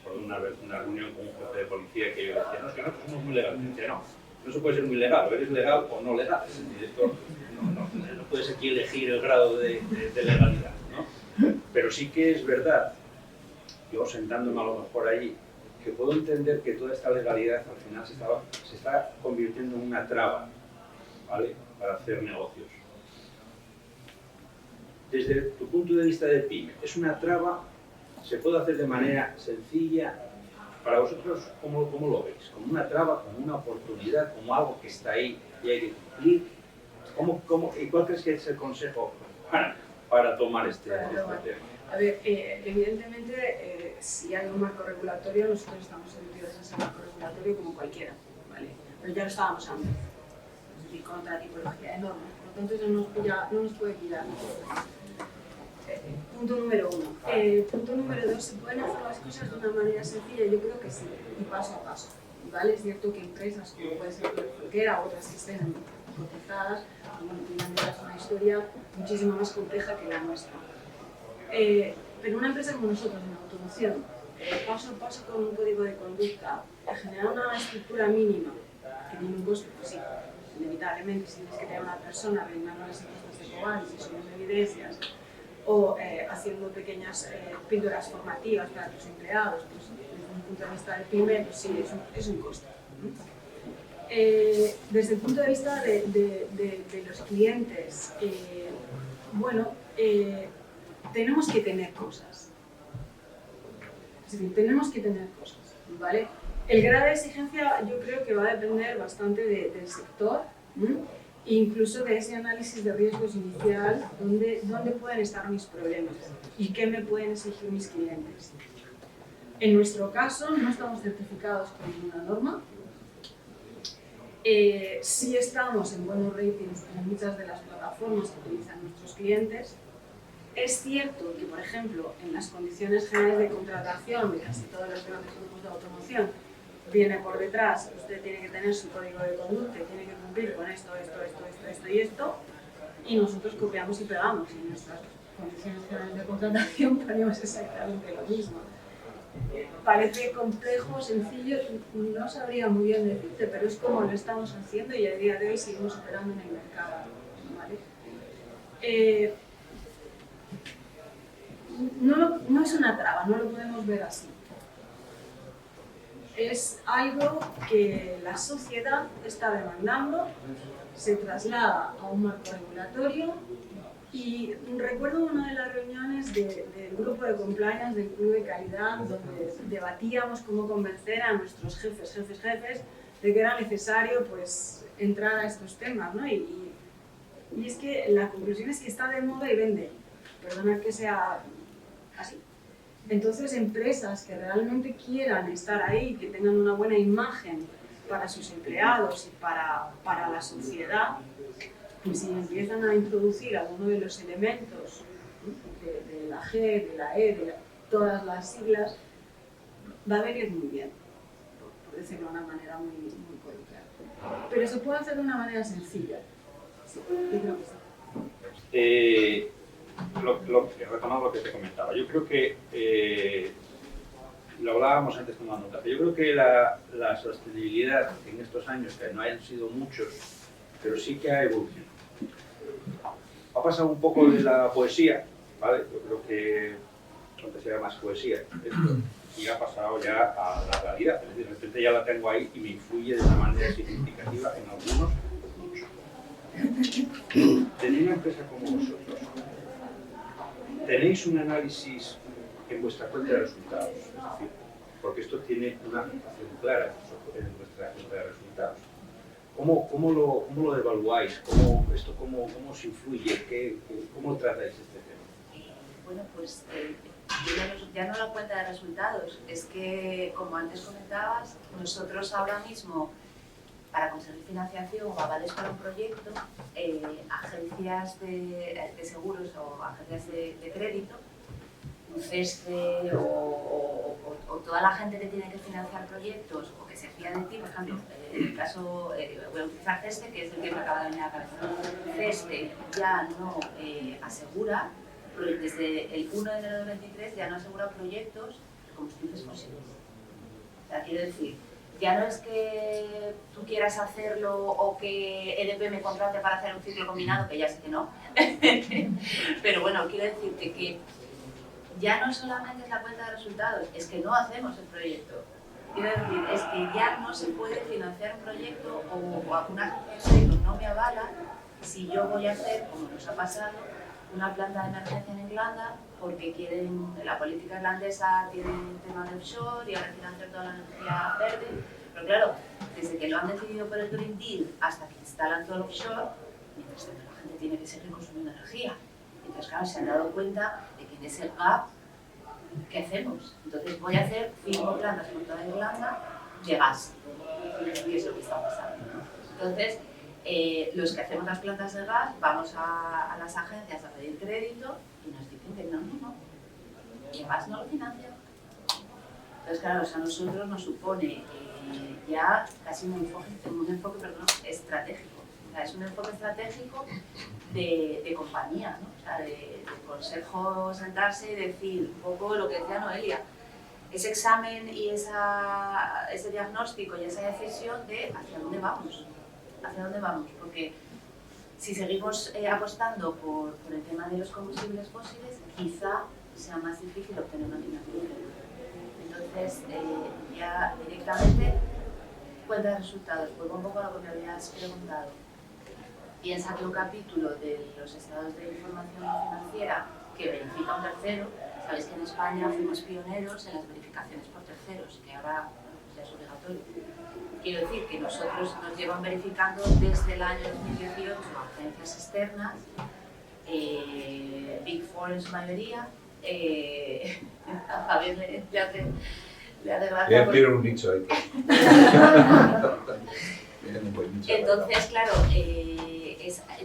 por una vez una reunión con un jefe de policía que yo decía, no, es que nosotros somos muy legales. Y decía, no se puede ser muy legal, o eres legal o no legal. Es decir, esto no puedes aquí elegir el grado de legalidad, ¿no? Pero sí que es verdad, yo sentándome a lo mejor ahí, que puedo entender que toda esta legalidad al final se está convirtiendo en una traba, ¿vale?, para hacer negocios. Desde tu punto de vista de pyme, ¿es una traba? ¿Se puede hacer de manera sencilla? Para vosotros, ¿cómo lo veis? ¿Como una traba, como una oportunidad, como algo que está ahí y hay que cumplir? ¿Y cuál crees que es el consejo para tomar este tema? A ver, evidentemente, si hay un marco regulatorio, nosotros estamos sometidos a ese marco regulatorio como cualquiera, ¿vale? Pero ya lo estábamos antes, es decir, con otra tipología de normas, por lo tanto eso no nos puede pillar. Punto número 1. Punto número 2, ¿se pueden hacer las cosas de una manera sencilla? Yo creo que sí, y paso a paso, ¿vale? Es cierto que empresas como puede ser Cualquiera, otras que estén cotizadas, es una historia muchísimo más compleja que la nuestra. Pero una empresa como nosotros en automoción, paso a paso con un código de conducta, generar una estructura mínima que tiene un costo, pues sí, inevitablemente si tienes que tener una persona rellenando las encuestas de Cobalt, si son evidencias, o haciendo pequeñas píldoras formativas para tus empleados, pues desde un punto de vista del pyme, pues sí, es un coste, ¿no? Desde el punto de vista de los clientes, bueno, tenemos que tener cosas. Es decir, tenemos que tener cosas, ¿vale? El grado de exigencia yo creo que va a depender bastante del sector, e incluso de ese análisis de riesgos inicial, dónde pueden estar mis problemas y qué me pueden exigir mis clientes. En nuestro caso, no estamos certificados por ninguna norma. Sí estamos en buenos ratings en muchas de las plataformas que utilizan nuestros clientes. Es cierto que, por ejemplo, en las condiciones generales de contratación de casi todos los grandes grupos de automoción, viene por detrás, usted tiene que tener su código de conducta, tiene que cumplir con esto y esto, y nosotros copiamos y pegamos, y en nuestras condiciones generales de contratación ponemos exactamente lo mismo. Parece complejo, sencillo, no sabría muy bien decirte, pero es como lo estamos haciendo y a día de hoy seguimos operando en el mercado, ¿vale? No es una traba, no lo podemos ver así. Es algo que la sociedad está demandando, se traslada a un marco regulatorio y recuerdo una de las reuniones del grupo de compliance del Club de Calidad donde debatíamos cómo convencer a nuestros jefes de que era necesario pues, entrar a estos temas, ¿no? Y es que la conclusión es que está de moda y vende, perdonad que sea así. Entonces, empresas que realmente quieran estar ahí, que tengan una buena imagen para sus empleados y para la sociedad, pues si empiezan a introducir alguno de los elementos de la G, de la E, de todas las siglas, va a venir muy bien, por decirlo de una manera muy coloquial. Pero se puede hacer de una manera sencilla. Sí, yo creo que sí. Retomando lo que te comentaba, yo creo que, lo hablábamos antes tomando café, yo creo que la sostenibilidad en estos años, que no han sido muchos, pero sí que ha evolucionado. Ha pasado un poco de la poesía, ¿vale? Yo creo que antes era más poesía, y ha pasado ya a la realidad, es decir, de repente ya la tengo ahí y me influye de una manera significativa en algunos, muchos. Tenéis una empresa como vosotros, ¿tenéis un análisis en vuestra cuenta de resultados? Es decir, porque esto tiene una afectación clara en vuestra cuenta de resultados. ¿Cómo lo evaluáis? ¿Cómo os influye? ¿Cómo tratáis este tema? Bueno, pues ya no la cuenta de resultados, es que, como antes comentabas, nosotros ahora mismo, para conseguir financiación o avales para un proyecto, agencias de seguros o agencias de crédito, un CESCE o toda la gente que tiene que financiar proyectos o que se fía de ti, por ejemplo, en el caso, voy a utilizar CESCE, que es el que me acaba de venir a la cabeza. CESCE ya no asegura, desde el 1 de enero de 2023 ya no asegura proyectos de combustibles fósiles. O sea, quiero decir, ya no es que tú quieras hacerlo o que EDP me contrate para hacer un ciclo combinado, que ya sé que no, pero bueno, quiero decirte que ya no solamente es la cuenta de resultados, es que no hacemos el proyecto. Quiero decir, es que ya no se puede financiar un proyecto o alguna agencia de crédito no me avala si yo voy a hacer, como nos ha pasado, una planta de emergencia en Irlanda porque quieren, la política irlandesa tiene el tema de offshore y ahora quieren hacer toda la energía verde. Pero claro, desde que lo han decidido por el Green Deal hasta que instalan todo el offshore, mientras tanto la gente tiene que seguir consumiendo energía. Entonces, claro, se han dado cuenta de que en ese gap, ¿qué hacemos? Entonces voy a hacer 5 plantas por toda Irlanda de gas, que es lo que está pasando, ¿no? Entonces, los que hacemos las plantas de gas vamos a las agencias a pedir crédito y nos dicen que no, el gas no lo financia. Entonces, claro, a nosotros nos supone ya casi un enfoque estratégico. O sea, es un enfoque estratégico de compañía, ¿no? O sea, de consejo, sentarse y decir un poco lo que decía Noelia, ese examen y ese diagnóstico y esa decisión de hacia dónde vamos, porque si seguimos apostando por el tema de los combustibles fósiles, quizá sea más difícil obtener una financiación. Entonces, ya directamente cuenta de resultados, vuelvo un poco a lo que me habías preguntado. Piensa que un capítulo de los estados de información financiera que verifica un tercero, sabéis que en España fuimos pioneros en las verificaciones por terceros, que ahora ya es obligatorio. Quiero decir que nosotros nos llevan verificando desde el año 2018 agencias externas, Big Four en su mayoría. A Javier le hace gracia. Tienen un nicho ahí. Entonces, claro,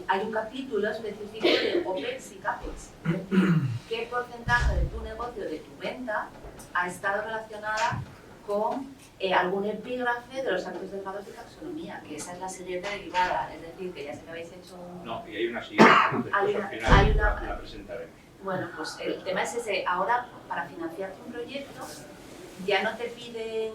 hay un capítulo específico de OPEX y CAPEX. Es decir, ¿qué porcentaje de tu negocio, de tu venta, ha estado relacionada con algún epígrafe de los actos delegados de taxonomía? Que esa es la siguiente derivada. Es decir, que ya sé que habéis hecho un... No, y hay una siguiente, después al final la presentaremos. Bueno, pues el tema es ese. Ahora, para financiarte un proyecto, ya no te piden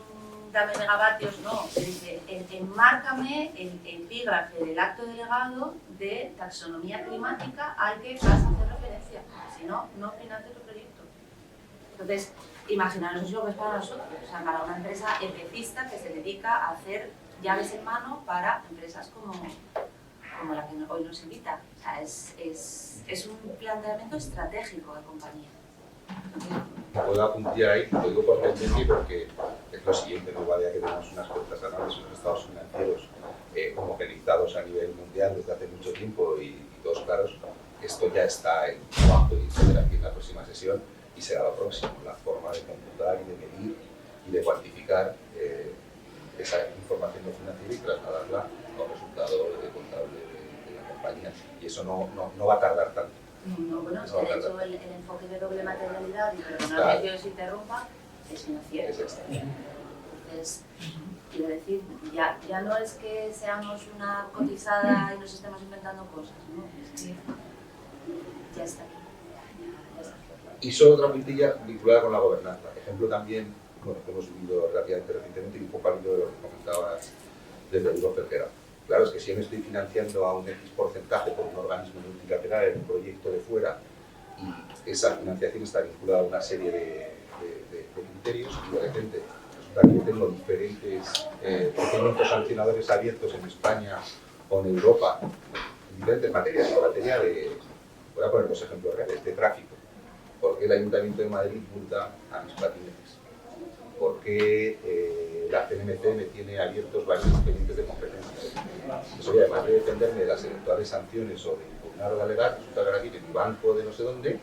dame megavatios, no, te dice enmárcame el epígrafe del acto delegado de taxonomía climática al que vas a hacer referencia, si no, no financias tu proyecto. Entonces, imaginaros eso lo que es para nosotros, o sea, para una empresa empecista que se dedica a hacer llaves en mano para empresas como la que hoy nos invita. O sea, es un planteamiento estratégico de compañía. Puedo apuntar ahí, lo digo por entender porque es lo siguiente, no vale que tenemos unas cuentas anuales, unos estados financieros homogenizados a nivel mundial desde hace mucho tiempo y todos claros, esto ya está en trabajo y se verá aquí en la próxima sesión y será lo próximo, la forma de computar y de medir y de cuantificar esa información no financiera y trasladarla a un resultado contable de la compañía. Y eso no va a tardar tanto. No, bueno, es que de hecho el enfoque de doble materialidad, y perdonadme que os interrumpa, es financiero. Entonces, quiero decir, ya no es que seamos una cotizada y nos estemos inventando cosas, ¿no? Es que ya está aquí. Ya está. Y solo otra puntilla vinculada con la gobernanza. Ejemplo también, bueno, que hemos vivido relativamente recientemente y un poco al hilo de lo que comentabas desde Euroferquera. Claro, es que si yo me estoy financiando a un X porcentaje por un organismo multilateral en un proyecto de fuera y esa financiación está vinculada a una serie de criterios y de repente resulta que yo tengo diferentes procedimientos sancionadores abiertos en España o en Europa en diferentes materias, en materia de, voy a poner dos ejemplos reales, de tráfico. ¿Por qué el Ayuntamiento de Madrid multa a mis patinetes? ¿Por qué la CNMC me tiene abiertos varios expedientes de competencia? Pues oye, además de defenderme de las eventuales sanciones o de impugnar o de alegar, resulta que ahora viene mi banco de no sé dónde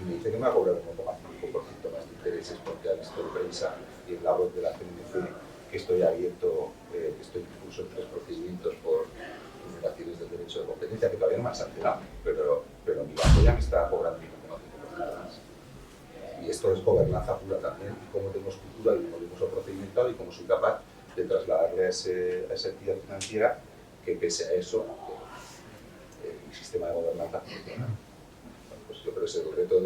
y me dice que me va a cobrar un 1,5% más de intereses porque ha visto en prensa y en la web de la CNMC que estoy abierto, que estoy incluso en 3 procedimientos por vulneraciones del derecho de competencia, que todavía no me han sancionado, pero mi banco ya me está cobrando un 1,5% más. Y esto es gobernanza pura también, y cómo tengo estructura y cómo tengo eso procedimental y cómo soy capaz de trasladarle a esa entidad financiera que pese a eso el sistema de gobernanza funciona. Bueno, pues yo creo que es el reto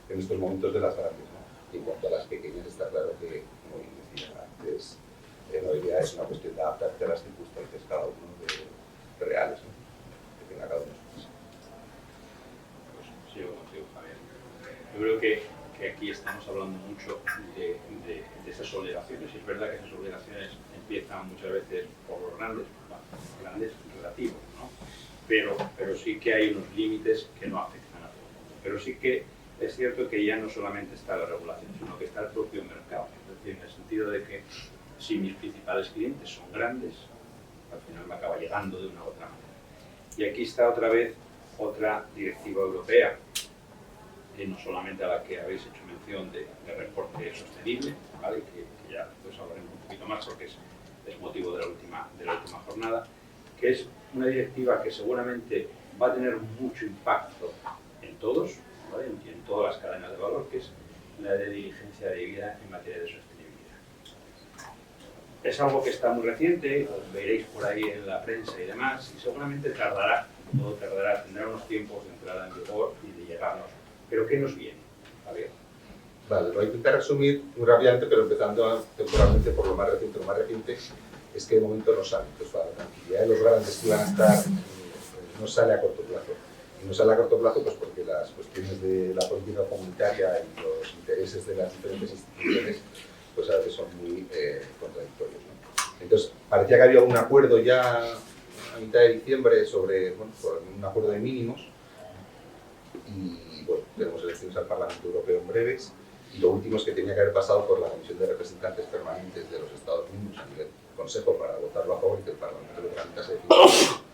en estos momentos de las grandes, ¿no? Y en cuanto a las pequeñas está claro que, como bien decía antes, Noelia, es una cuestión de adaptarte a las circunstancias cada uno de reales, ¿no? Que tenga cada uno su cosa. Pues sigo contigo, Javier. Yo creo que aquí estamos hablando mucho de esas obligaciones. Y es verdad que esas obligaciones empiezan muchas veces por los grandes, grandes relativos, ¿no? Pero sí que hay unos límites que no afectan a todo el mundo. Pero sí que es cierto que ya no solamente está la regulación, sino que está el propio mercado. Es decir, en el sentido de que si mis principales clientes son grandes, al final me acaba llegando de una u otra manera. Y aquí está otra vez otra directiva europea, no solamente a la que habéis hecho mención de reporte sostenible, ¿vale? que ya pues hablaremos un poquito más porque es motivo de la última jornada, que es una directiva que seguramente va a tener mucho impacto en todos, ¿vale? en todas las cadenas de valor, que es la de diligencia de vida en materia de sostenibilidad. Es algo que está muy reciente, os veréis por ahí en la prensa y demás, y seguramente tardará, tendrá unos tiempos de entrada en vigor y de llegarnos. ¿Pero qué nos viene? Javier. Vale, lo voy a intentar resumir muy rápidamente, pero empezando temporalmente por lo más reciente. Lo más reciente es que de momento no sale. Pues la tranquilidad de los grandes que van a estar no sale a corto plazo. Y no sale a corto plazo pues porque las cuestiones de la política comunitaria y los intereses de las diferentes instituciones pues a veces son muy contradictorios, ¿no? Entonces, parecía que había un acuerdo ya a mitad de diciembre sobre, bueno, un acuerdo de mínimos y bueno, tenemos elecciones al Parlamento Europeo en breves y lo último es que tenía que haber pasado por la Comisión de Representantes Permanentes de los Estados miembros a nivel Consejo para votarlo a favor y que el Parlamento lo tramitase definitivamente.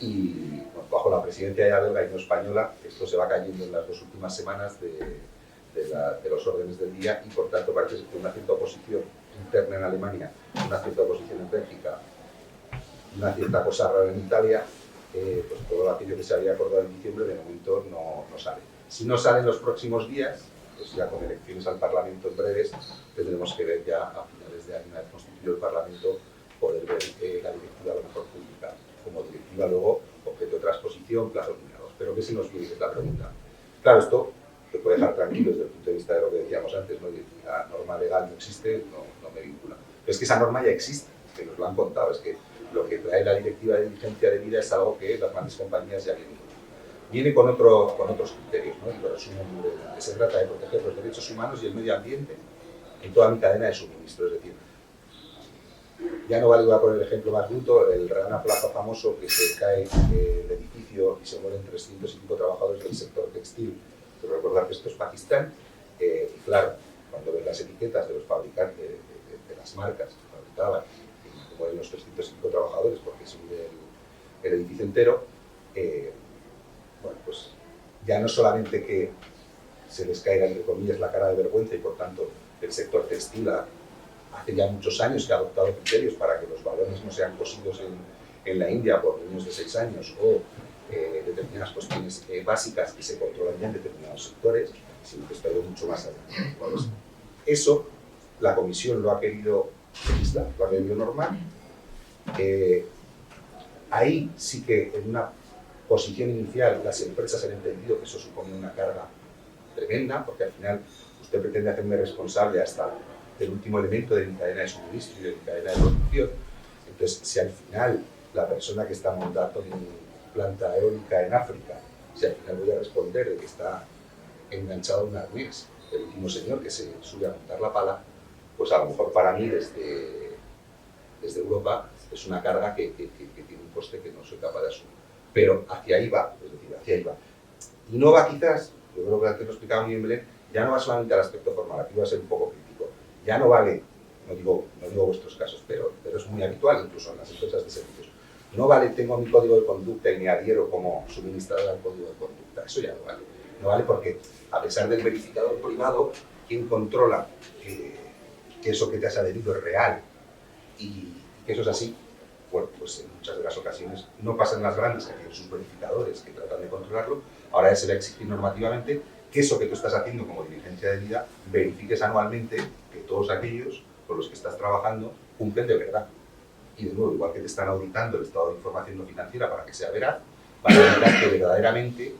Y bueno, bajo la presidencia ya belga y no española, esto se va cayendo en las dos últimas semanas de los órdenes del día y por tanto parece que una cierta oposición interna en Alemania, una cierta oposición en Bélgica, una cierta cosa rara en Italia, pues todo aquello que se había acordado en diciembre de momento no sale. Si no sale en los próximos días, pues ya con elecciones al Parlamento en breves, tendremos que ver ya a finales de año, una vez constituido el Parlamento, poder ver la directiva a lo mejor pública como directiva, luego objeto de transposición, plazos limitados. Pero ¿qué se nos viene? Es la pregunta. Claro, esto te puede dejar tranquilo desde el punto de vista de lo que decíamos antes, ¿no? La norma legal no existe, no me vincula. Pero es que esa norma ya existe, es que nos lo han contado, es que lo que trae la directiva de diligencia de vida es algo que las grandes compañías ya vienen. Viene con otros criterios, ¿no? Y lo resumo muy brevemente. Se trata de proteger los derechos humanos y el medio ambiente en toda mi cadena de suministro. Es decir, ya no vale, voy a poner el ejemplo más bruto, el Rana Plaza famoso, que se cae el edificio y se mueren 305 trabajadores del sector textil. Quiero recordar que esto es Pakistán. Y claro, cuando ven las etiquetas de los fabricantes, de las marcas que fabricaban, que mueren los 305 trabajadores porque se hunde el edificio entero, bueno, pues ya no solamente que se les caiga, entre comillas, la cara de vergüenza y por tanto el sector textil hace ya muchos años que ha adoptado criterios para que los balones no sean cosidos en la India por niños de 6 años o determinadas cuestiones básicas que se controlan ya en determinados sectores, sino que esto ha ido mucho más allá. Bueno, pues eso la Comisión lo ha querido legislar, lo ha querido normal. Ahí sí que en una posición inicial las empresas han entendido que eso supone una carga tremenda, porque al final usted pretende hacerme responsable hasta del último elemento de mi cadena de suministro y de mi cadena de producción. Entonces, si al final la persona que está montando mi planta eólica en África, si al final voy a responder de que está enganchado a un arnés, el último señor que se sube a montar la pala, pues a lo mejor para mí desde Europa es una carga que tiene un coste que no soy capaz de asumir. Pero hacia ahí va, es decir, hacia ahí va. Y no va quizás, yo creo que antes lo explicaba muy bien Belén, ya no va solamente al aspecto formal, aquí va a ser un poco crítico. Ya no vale, no digo vuestros casos, pero es muy habitual incluso en las empresas de servicios. No vale, tengo mi código de conducta y me adhiero como suministrador al código de conducta. Eso ya no vale. No vale porque, a pesar del verificador privado, ¿quién controla que eso que te has adherido es real? Y que eso es así. Bueno, pues en muchas de las ocasiones no pasan las grandes, que tienen sus verificadores que tratan de controlarlo. Ahora ya se va a exigir normativamente que eso que tú estás haciendo como diligencia de vida verifiques anualmente que todos aquellos con los que estás trabajando cumplen de verdad. Y de nuevo, igual que te están auditando el estado de información no financiera para que sea veraz, para evitar que verdaderamente,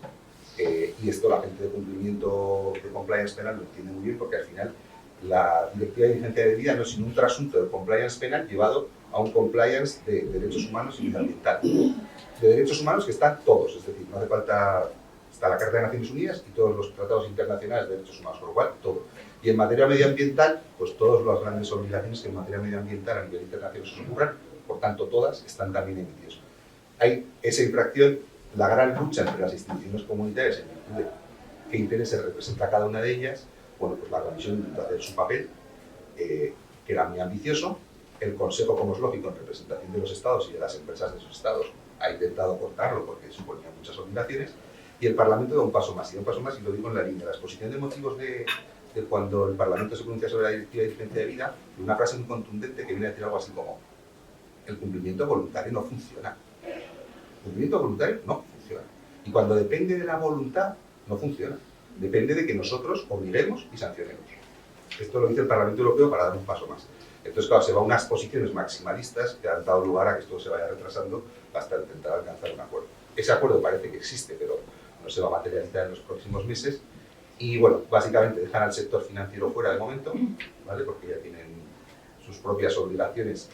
y esto la gente de cumplimiento de compliance penal lo entiende muy bien, porque al final la directiva de diligencia de vida no es sino un trasunto del compliance penal llevado a un compliance de derechos humanos y medioambiental. De derechos humanos que están todos, es decir, no hace falta, está la Carta de Naciones Unidas y todos los tratados internacionales de derechos humanos, por lo cual todo. Y en materia medioambiental, pues todas las grandes obligaciones que en materia medioambiental a nivel internacional se ocurran, por tanto todas están también emitidas. Hay esa infracción, la gran lucha entre las instituciones comunitarias en virtud de qué intereses representa cada una de ellas. Bueno, pues la Comisión intentó hacer su papel, que era muy ambicioso. El Consejo, como es lógico, en representación de los Estados y de las empresas de esos Estados, ha intentado cortarlo porque suponía muchas obligaciones. Y el Parlamento da un paso más, y lo digo en la línea. La exposición de motivos de cuando el Parlamento se pronuncia sobre la Directiva de Licencia de Vida, una frase muy contundente que viene a decir algo así como: el cumplimiento voluntario no funciona. El cumplimiento voluntario no funciona. Y cuando depende de la voluntad, no funciona. Depende de que nosotros obliguemos y sancionemos. Esto lo dice el Parlamento Europeo para dar un paso más. Entonces, claro, se va a unas posiciones maximalistas que han dado lugar a que esto se vaya retrasando hasta intentar alcanzar un acuerdo. Ese acuerdo parece que existe, pero no se va a materializar en los próximos meses. Y bueno, básicamente dejan al sector financiero fuera de momento, ¿vale? Porque ya tienen sus propias obligaciones,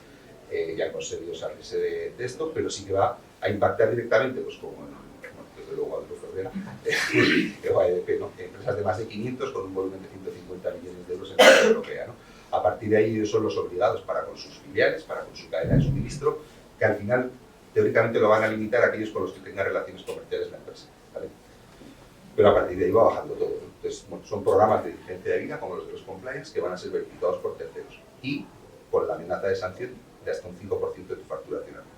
ya han conseguido salirse de esto, pero sí que va a impactar directamente, pues como desde luego Adolfo Ferrera, o AEDP, ¿no? Empresas de más de 500 con un volumen de 150 millones de euros en la Unión Europea, ¿no? A partir de ahí ellos son los obligados para con sus filiales, para con su cadena de suministro, que al final teóricamente lo van a limitar a aquellos con los que tengan relaciones comerciales la empresa, ¿vale? Pero a partir de ahí va bajando todo, ¿no? Entonces, bueno, son programas de diligencia de vida, como los de los compliance, que van a ser verificados por terceros y con la amenaza de sanción de hasta un 5% de tu facturación anual.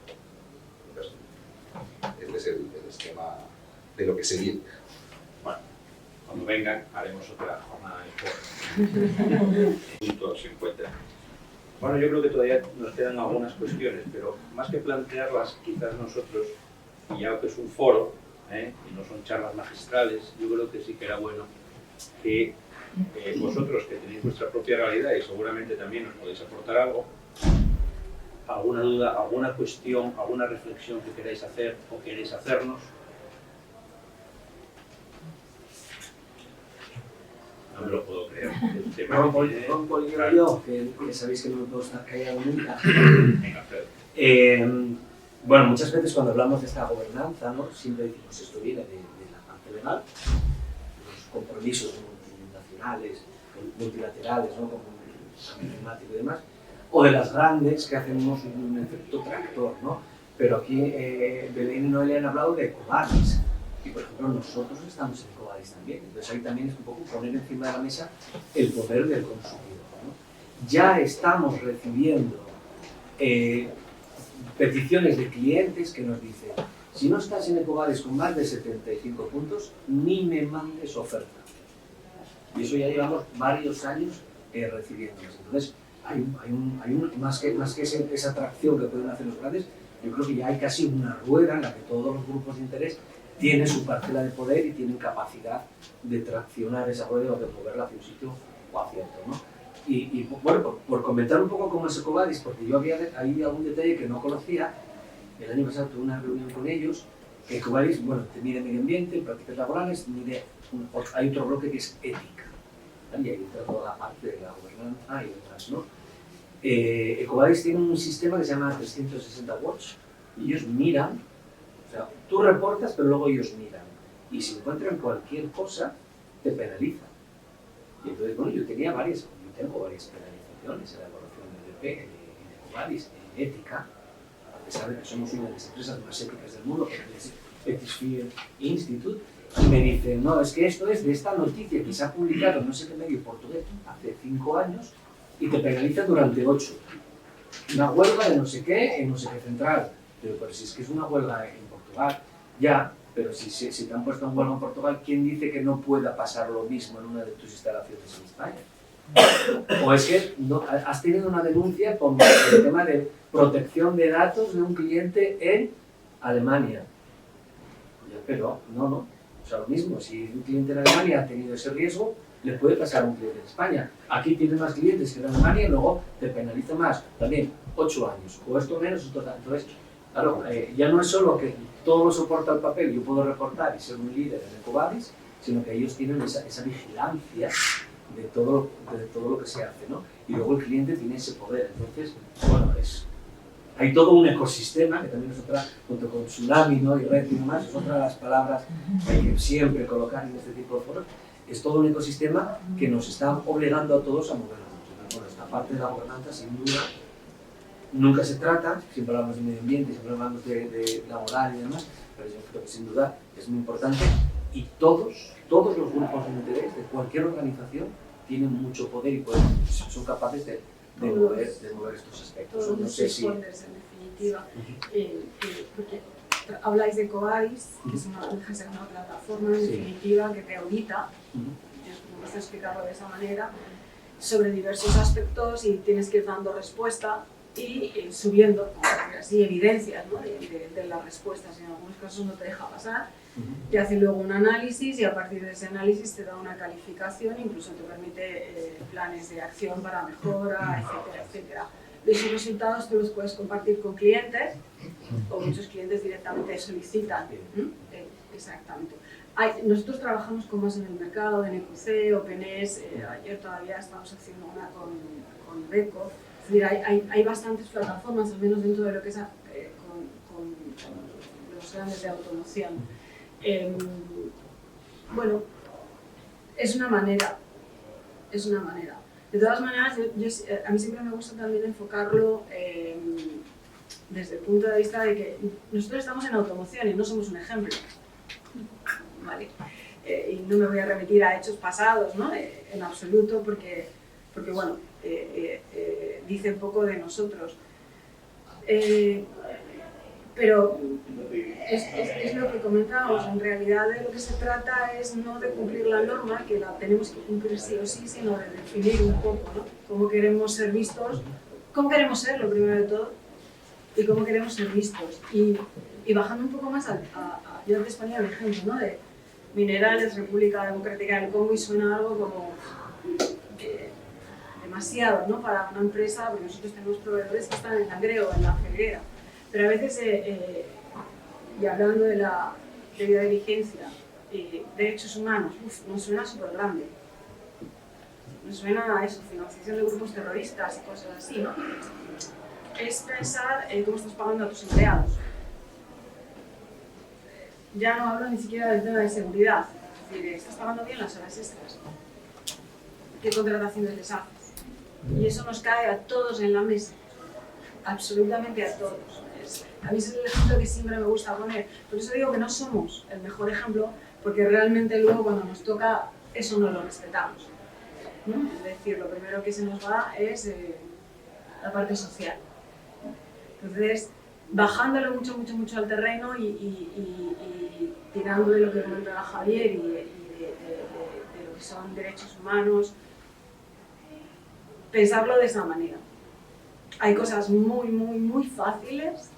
Este es el esquema de lo que se viene. Bueno, cuando vengan haremos otra jornada de foro. Punto se encuentra. Bueno, yo creo que todavía nos quedan algunas cuestiones, pero más que plantearlas, quizás nosotros, y ya que es un foro, y no son charlas magistrales, yo creo que sí que era bueno que vosotros, que tenéis vuestra propia realidad y seguramente también os podéis aportar algo, alguna duda, alguna cuestión, alguna reflexión que queráis hacer o queréis hacernos. No me lo puedo creer. Con yo, que sabéis que no me puedo estar callado nunca. Venga, Alfredo. Bueno, muchas veces cuando hablamos de esta gobernanza, ¿no? Siempre decimos esto viene de la parte legal, los compromisos nacionales, multilaterales, ¿no? Como el cambio climático y demás, o de las grandes que hacemos un efecto tractor, ¿no? Pero aquí Belén y Noelia han hablado de EcoVadis, y por ejemplo nosotros estamos en EcoVadis también, entonces ahí también es un poco poner encima de la mesa el poder del consumidor, ¿no? Ya estamos recibiendo peticiones de clientes que nos dicen: si no estás en EcoVadis con más de 75 puntos, ni me mandes oferta. Y eso ya llevamos varios años recibiéndolas. Entonces, más que esa atracción que pueden hacer los grandes, yo creo que ya hay casi una rueda en la que todos los grupos de interés tienen su parcela de poder y tienen capacidad de traccionar esa rueda o de moverla hacia un sitio o hacia otro, ¿no? Y bueno, por comentar un poco cómo es EcoVadis, porque yo había ahí algún detalle que no conocía. El año pasado tuve una reunión con ellos. EcoVadis, bueno, te mide medio ambiente, prácticas laborales, hay otro bloque que es ética, ¿vale? Y ahí entra toda la parte de la gobernanza y demás, ¿no? EcoVadis tiene un sistema que se llama 360 Watch, y ellos miran, o sea, tú reportas, pero luego ellos miran, y si encuentran cualquier cosa, te penalizan. Y entonces, bueno, yo tengo varias penalizaciones en la evaluación del EP, en EcoVadis, en ética, a pesar de que somos una de las empresas más éticas del mundo, que es Ethisphere Institute, y me dicen: no, es que esto es de esta noticia que se ha publicado en no sé qué medio portugués hace 5 años y te penaliza durante 8. Una huelga de no sé qué central. Pero si es que es una huelga en Portugal, ya, pero si te han puesto en huelga en Portugal, ¿quién dice que no pueda pasar lo mismo en una de tus instalaciones en España? O es que no, has tenido una denuncia por el tema de protección de datos de un cliente en Alemania. Pero no. O sea, lo mismo, si un cliente en Alemania ha tenido ese riesgo, le puede pasar a un cliente en España. Aquí tienes más clientes que en Alemania y luego te penaliza más. También 8 años, o esto menos, esto tanto. Entonces, claro, ya no es solo que todo lo soporta el papel, yo puedo reportar y ser un líder en EcoVadis, sino que ellos tienen esa vigilancia de todo lo que se hace, ¿no? Y luego el cliente tiene ese poder. Entonces, bueno, hay todo un ecosistema, que también es otra, junto con Tsunami, ¿no? Y Red y demás, es otra de las palabras que hay que siempre colocar en este tipo de foros, es todo un ecosistema que nos está obligando a todos a movernos. Bueno, esta parte de la gobernanza, sin duda, nunca se trata, siempre hablamos de medio ambiente, siempre hablamos de laboral y demás, pero yo creo que sin duda es muy importante y todos los grupos de interés de cualquier organización tienen mucho poder y son capaces de mover estos aspectos. Todos No los sé si... stakeholders, en definitiva, porque habláis de Coadis, que es una plataforma en definitiva que te audita, me gusta explicarlo de esa manera, sobre diversos aspectos y tienes que ir dando respuesta y subiendo así evidencias, ¿no? de las respuestas. En algunos casos no te deja pasar, te hace luego un análisis y a partir de ese análisis te da una calificación, incluso te permite planes de acción para mejora, etcétera, etcétera. Esos resultados tú los puedes compartir con clientes o muchos clientes directamente solicitan. Exactamente. Nosotros trabajamos con más en el mercado, en EQC, OpenS, ayer todavía estamos haciendo una con Iveco. Es decir, hay bastantes plataformas, al menos dentro de lo que es con los grandes de automoción. Bueno, es una manera. De todas maneras, a mí siempre me gusta también enfocarlo desde el punto de vista de que nosotros estamos en automoción y no somos un ejemplo, ¿vale? Y no me voy a remitir a hechos pasados, ¿no? En absoluto, porque bueno, dice un poco de nosotros. Pero es lo que comentábamos, en realidad de lo que se trata es no de cumplir la norma, que la tenemos que cumplir sí o sí, sino de definir un poco, ¿no? Cómo queremos ser vistos, cómo queremos ser, lo primero de todo, y cómo queremos ser vistos. Y bajando un poco más yo antes ponía el ejemplo, ¿no? De Minerales, República Democrática del Congo, y suena algo como demasiado, ¿no? Para una empresa, porque nosotros tenemos proveedores que están en Langreo, en la Felguera. Pero a veces, y hablando de la debida diligencia, derechos humanos, nos suena súper grande. Nos suena a eso, financiación de grupos terroristas y cosas así, ¿no? Es pensar cómo estás pagando a tus empleados. Ya no hablo ni siquiera del tema de seguridad. Es decir, estás pagando bien las horas extras. ¿Qué contrataciones les haces? Y eso nos cae a todos en la mesa. Absolutamente a todos. A mí es el ejemplo que siempre me gusta poner. Por eso digo que no somos el mejor ejemplo, porque realmente luego cuando nos toca eso no lo respetamos, ¿no? Es decir, lo primero que se nos va es la parte social. Entonces, bajándolo mucho al terreno y tirando de lo que comentaba Javier y de lo que son derechos humanos, pensarlo de esa manera. Hay cosas muy fáciles,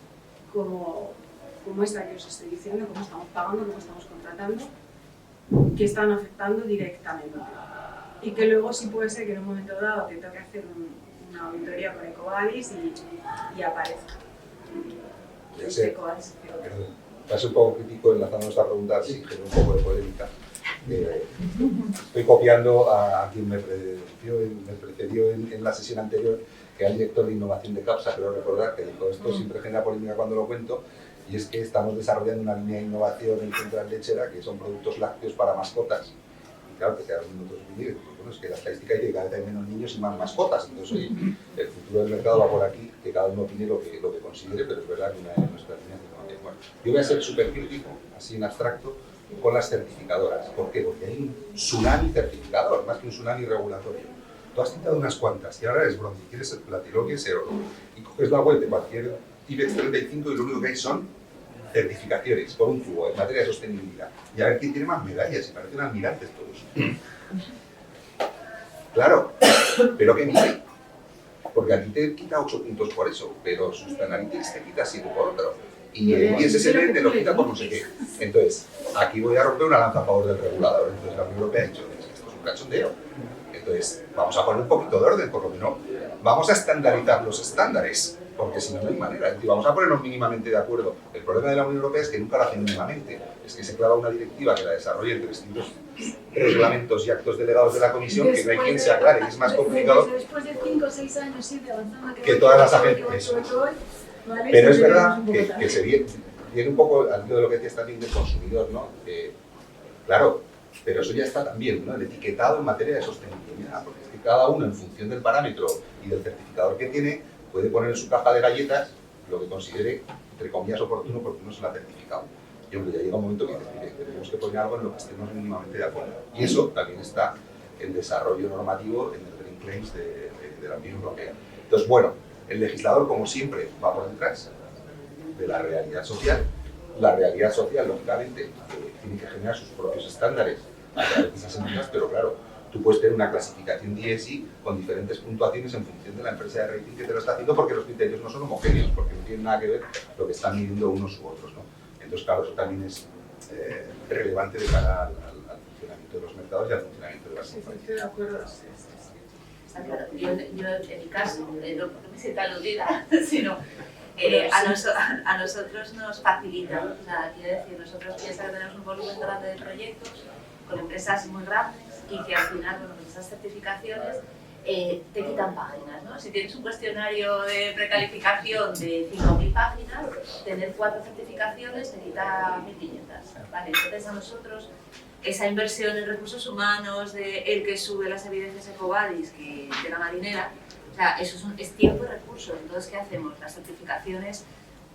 como esta que os estoy diciendo, cómo estamos pagando, cómo estamos contratando, que están afectando directamente. Y que luego sí puede ser que en un momento dado te toque hacer una auditoría con EcoVadis y aparezca. Va a ser un poco crítico enlazando esta pregunta, sí, genera un poco de polémica. Estoy copiando a quien me precedió en la sesión anterior, que era el director de innovación de CAPSA, creo recordar, que dijo esto siempre genera polémica cuando lo cuento, y es que estamos desarrollando una línea de innovación en Central Lechera que son productos lácteos para mascotas. Y claro, que quedan en otros vídeos, pues bueno, es que la estadística dice que cada vez hay menos niños y más mascotas, entonces oye, el futuro del mercado va por aquí, que cada uno opine lo que considere, pero es verdad que una de nuestras líneas de innovación. Bueno, yo voy a ser súper crítico, así en abstracto, con las certificadoras. ¿Por qué? Porque hay un tsunami certificador, más que un tsunami regulatorio. Tú has citado unas cuantas y ahora eres bronce, quieres ser platino, quieres ser oro. Y coges la web de cualquier IBEX 35 y lo único que hay son certificaciones por un tubo en materia de sostenibilidad. Y a ver quién tiene más medallas, y parecen almirantes todos. Claro, pero ¿qué mide? Porque a ti te quita 8 puntos por eso, pero Sustainalytics te quita 7 por otro. Y SSL te lo quita por no sé qué. Entonces, aquí voy a romper una lanza a favor del regulador. Entonces, la Unión Europea ha dicho que esto es un cachondeo. Entonces, vamos a poner un poquito de orden, por lo menos. Vamos a estandarizar los estándares, porque si no, no hay manera. Es decir, vamos a ponernos mínimamente de acuerdo. El problema de la Unión Europea es que nunca lo hacen mínimamente. Es que se clava una directiva que la desarrolla entre distintos reglamentos y actos delegados de la Comisión, que no hay quien se aclare, y es más complicado. Después de 5 o 6 años, 7 avanzando, que todas las agencias. ¿vale? Pero es verdad que se viene un poco al hilo de lo que decías también del consumidor, ¿no? Claro, Pero eso ya está también, ¿no? El etiquetado en materia de sostenibilidad, porque es que cada uno, en función del parámetro y del certificador que tiene, puede poner en su caja de galletas lo que considere, entre comillas, oportuno porque no se lo ha certificado. Y hombre, ya llega un momento que dices, mire, tenemos que poner algo en lo que estemos mínimamente de acuerdo. Y eso también está en desarrollo normativo en el Green Claims de la Unión Europea. Entonces, bueno, el legislador, como siempre, va por detrás de la realidad social. La realidad social, lógicamente, tiene que generar sus propios estándares a través de esas empresas, pero claro, tú puedes tener una clasificación DSI con diferentes puntuaciones en función de la empresa de rating que te lo está haciendo, porque los criterios no son homogéneos, porque no tienen nada que ver lo que están midiendo unos u otros, ¿no? Entonces, claro, eso también es relevante de cara al funcionamiento de los mercados y al funcionamiento de las compañías. Estoy de acuerdo. Está claro. Yo en mi caso, no porque me sienta aludida, sino a nosotros nos facilita. O sea, quiero decir, nosotros piensa que tenemos un volumen grande de proyectos con empresas muy grandes y que al final, bueno, con esas certificaciones te quitan páginas, ¿no? Si tienes un cuestionario de precalificación de 5.000 páginas, tener 4 certificaciones te quita 1.500, ¿vale? Entonces a nosotros esa inversión en recursos humanos, de el que sube las evidencias EcoVadis, que de la marinera, o sea, eso es tiempo y recursos. Entonces, ¿qué hacemos? Las certificaciones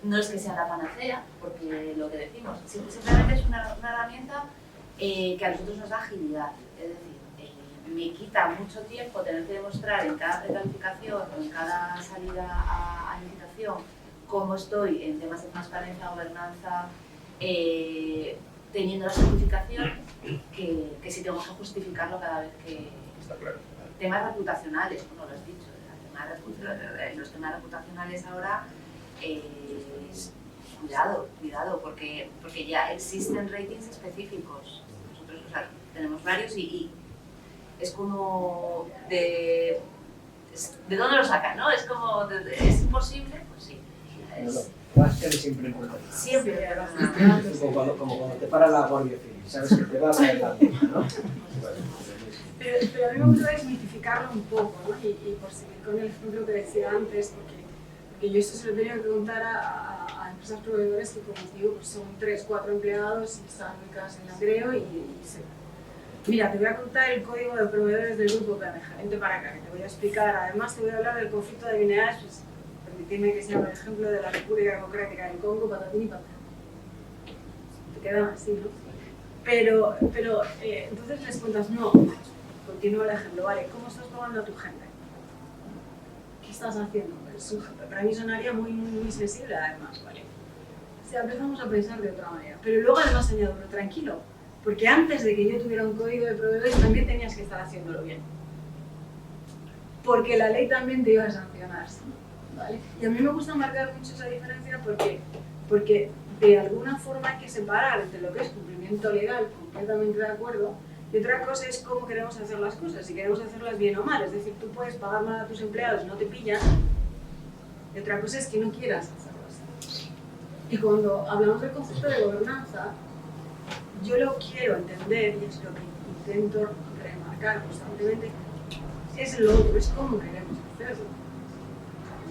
no es que sean la panacea, porque lo que decimos, simplemente es una herramienta que a nosotros nos da agilidad. Es decir, me quita mucho tiempo tener que demostrar en cada precalificación o en cada salida a licitación cómo estoy en temas de transparencia, gobernanza, teniendo la certificación, que si tengo que justificarlo cada vez que... Está claro. Temas reputacionales, como lo has dicho, los temas reputacionales ahora, cuidado, porque ya existen ratings específicos. Nosotros, o sea, tenemos varios y es como ¿de dónde lo sacan, no? Es como, ¿es imposible? Pues sí. Rascar es siempre importante. Siempre. Como cuando te para la Guardia Civil, sabes que te va a caer la misma, ¿no? Pero a mí me gusta desmitificarlo un poco, ¿no? Y por seguir con el ejemplo que decía antes, porque yo esto se lo tenía que preguntar a empresas proveedores que, como os digo, pues son 3 o 4 empleados y están ubicadas en Langreo Mira, te voy a contar el código de proveedores del grupo PMG. Vente para acá, que te voy a explicar. Además, te voy a hablar del conflicto de minerales, pues, permitidme que sea un ejemplo de la República Democrática del Congo, patatín y patatán. Te quedan así, ¿no? Pero entonces les cuentas, no, continúa el ejemplo, vale, ¿cómo estás pagando a tu gente? ¿Qué estás haciendo? Para mí sonaría muy, muy sensible, además, ¿vale? O sea, empezamos a pensar de otra manera. Pero luego además añado, pero tranquilo, porque antes de que yo tuviera un código de proveedores también tenías que estar haciéndolo bien. Porque la ley también te iba a sancionar, ¿vale? Y a mí me gusta marcar mucho esa diferencia porque de alguna forma hay que separar entre lo que es cumplimiento legal, completamente de acuerdo, y otra cosa es cómo queremos hacer las cosas, si queremos hacerlas bien o mal. Es decir, tú puedes pagar mal a tus empleados y no te pillan, y otra cosa es que no quieras hacerlas. Y cuando hablamos del concepto de gobernanza, yo lo quiero entender, y es lo que intento remarcar constantemente, es lo otro, es cómo queremos hacerlo.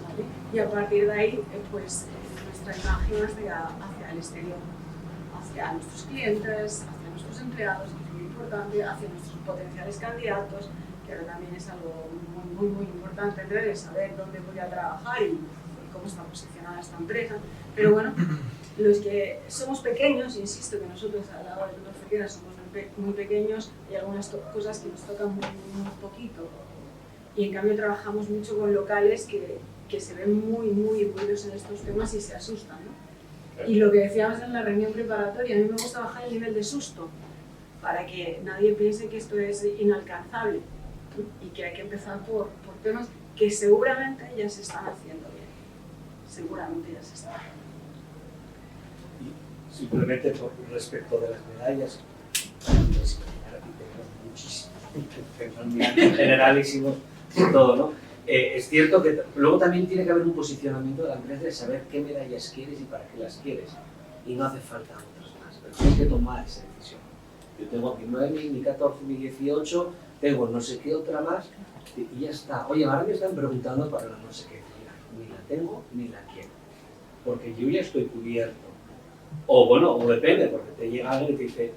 ¿Vale? Y a partir de ahí, pues nuestra imagen hacia el exterior, hacia nuestros clientes, hacia nuestros empleados, que es muy importante, hacia nuestros potenciales candidatos, que ahora también es algo muy, muy importante entender, saber dónde voy a trabajar y cómo está posicionada esta empresa. Pero bueno, los que somos pequeños, insisto que nosotros a la hora de Grupo Cerquera somos muy pequeños, hay algunas cosas que nos tocan muy poquito, y en cambio trabajamos mucho con locales que se ven muy imbuidos en estos temas y se asustan, ¿no? Y lo que decíamos en la reunión preparatoria, a mí me gusta bajar el nivel de susto para que nadie piense que esto es inalcanzable y que hay que empezar por temas que seguramente ya se están haciendo bien. Seguramente ya se están haciendo. Y simplemente por respecto de las medallas, pues, aquí tenemos muchísimos, generalísimos y todo, ¿no? Es cierto que luego también tiene que haber un posicionamiento de la empresa de saber qué medallas quieres y para qué las quieres. Y no hace falta otras más, pero tienes que tomar esa decisión. Yo tengo aquí 9, mi 14, mi 18, tengo no sé qué otra más y ya está. Oye, ahora me están preguntando para la no sé qué. Ni la tengo ni la quiero, porque yo ya estoy cubierto. O bueno, o depende, porque te llega alguien y te dice,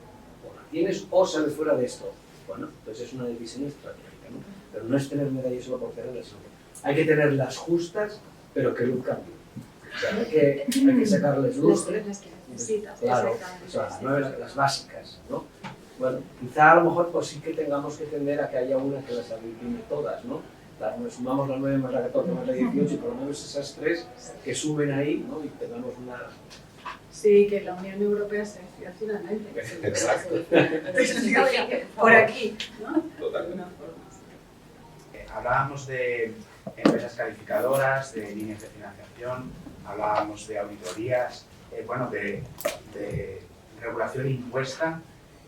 o la tienes o sales fuera de esto. Bueno, entonces es una decisión estratégica, ¿no? Pero no es tener medallas solo por tenerlas, sino que hay que tener las justas, pero que luzcan bien. O sea, hay que sacarles lustre. Las que necesitas, Claro, exactamente. o sea, las básicas, ¿no? Bueno, quizá a lo mejor pues sí que tengamos que tender a que haya una que las aglutine todas, ¿no? Nos sumamos la 9 más la 14 más la 18 y por lo menos esas tres que suben ahí, ¿no? Y tengamos una... Sí, que la Unión Europea se decida finalmente. Exacto. Por aquí, ¿no? Totalmente. De una forma. Hablábamos de empresas calificadoras, de líneas de financiación, hablábamos de auditorías, bueno, de regulación impuesta,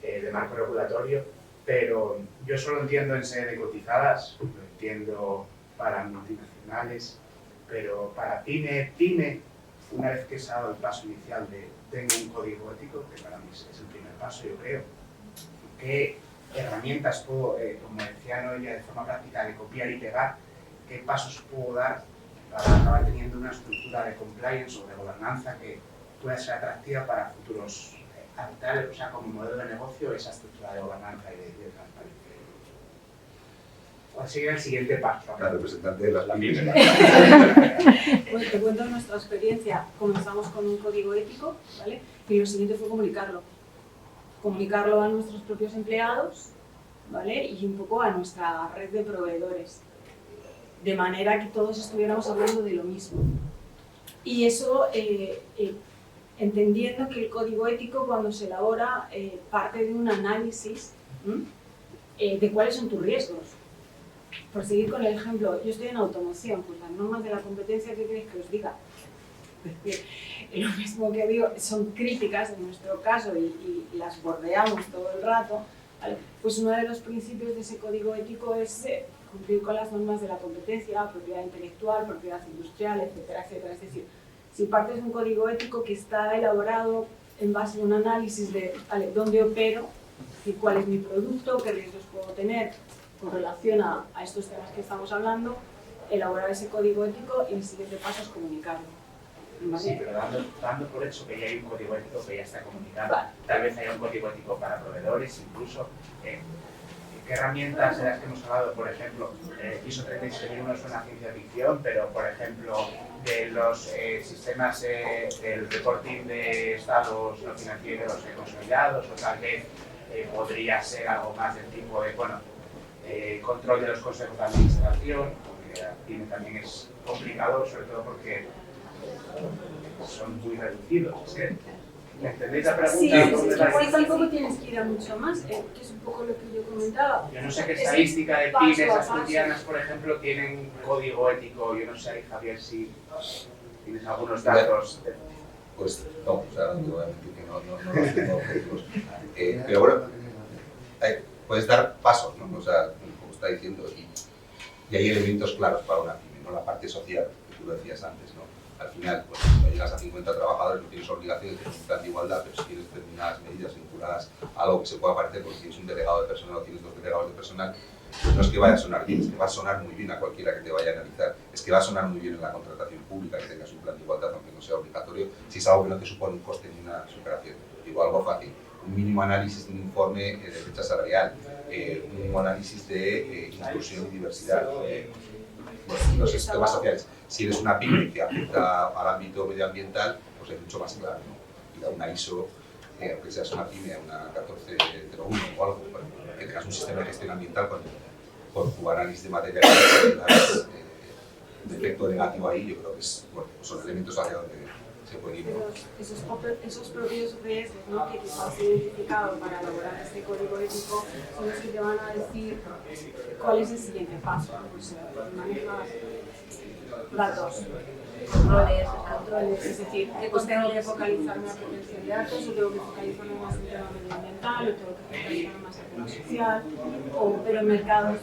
de marco regulatorio, pero yo solo entiendo en sede de cotizadas, lo entiendo para multinacionales, pero para pyme, una vez que se ha dado el paso inicial de tengo un código ético, que para mí es el primer paso, yo creo, ¿qué herramientas puedo, como decía Noelia, de forma práctica, de copiar y pegar, qué pasos puedo dar para acabar teniendo una estructura de compliance o de gobernanza que pueda ser atractiva para futuros habitales, o sea, como modelo de negocio, esa estructura de gobernanza y de transparencia? ¿Cuál sería el siguiente paso? La representante de las pymes. Pues te cuento nuestra experiencia. Comenzamos con un código ético, ¿vale? Y lo siguiente fue comunicarlo. Comunicarlo a nuestros propios empleados, ¿vale? Y un poco a nuestra red de proveedores. De manera que todos estuviéramos hablando de lo mismo. Y eso, entendiendo que el código ético, cuando se elabora, parte de un análisis de cuáles son tus riesgos. Por seguir con el ejemplo, yo estoy en automoción, pues las normas de la competencia, ¿qué queréis que os diga? Lo mismo que digo, son críticas en nuestro caso y las bordeamos todo el rato, ¿vale? Pues uno de los principios de ese código ético es cumplir con las normas de la competencia, propiedad intelectual, propiedad industrial, etcétera, etcétera. Es decir, si partes de un código ético que está elaborado en base a un análisis de, ¿vale?, dónde opero, y cuál es mi producto, qué riesgos puedo tener con relación a estos temas que estamos hablando, elaborar ese código ético y el siguiente paso es comunicarlo. ¿Vale? Sí, pero dando por hecho que ya hay un código ético que ya está comunicado, Vale. tal vez haya un código ético para proveedores, incluso. ¿Qué herramientas de las que hemos hablado? Por ejemplo, ISO 36001 es una ciencia ficción, pero por ejemplo, de los sistemas del reporting de estados no financieros consolidados, o tal vez podría ser algo más del tipo de, bueno, control de los consejos de administración, porque también es complicado, sobre todo porque son muy reducidos. Es que, ¿me entendéis la pregunta? Sí, igual tampoco tienes que ir a mucho más, que es un poco lo que yo comentaba. Yo no sé qué estadística de pymes asturianas, por ejemplo, tienen un código ético. Yo no sé, Javier, si tienes algunos datos. Pues no, o sea, obviamente que no los tengo objetivos. Pero bueno, puedes dar pasos, ¿no? O sea, como está diciendo, y hay elementos claros para una pyme, ¿no? La parte social, que tú lo decías antes, ¿no? Al final, pues, cuando llegas a 50 trabajadores no tienes obligación de tener un plan de igualdad, pero si tienes determinadas medidas vinculadas a algo que se pueda parecer, porque tienes un delegado de personal o tienes dos delegados de personal, pues no es que vaya a sonar bien, es que va a sonar muy bien a cualquiera que te vaya a analizar, es que va a sonar muy bien en la contratación pública que tengas un plan de igualdad, aunque no sea obligatorio, si es algo que no te supone un coste ni una superación. Digo, algo fácil, un mínimo análisis de un informe de brecha salarial, un mínimo análisis de inclusión y diversidad, los sistemas sociales. Si eres una pyme que afecta al ámbito medioambiental, pues es mucho más claro, ¿no? Ir a una ISO, aunque seas una pyme, a una 1401 o algo, que tengas un sistema de gestión ambiental con tu análisis de materiales de efecto negativo ahí, yo creo que bueno, son elementos hacia donde se puede ir, ¿no? Esos propios riesgos, ¿no?, que has identificado para elaborar este código ético son los que te van a decir cuál es el siguiente paso. Pues manejas datos, controles, es decir, pues tengo que focalizarme en la protección de datos, o tengo que focalizarme más en el tema medioambiental, o tengo que focalizarme más en el tema social, pero en mercados.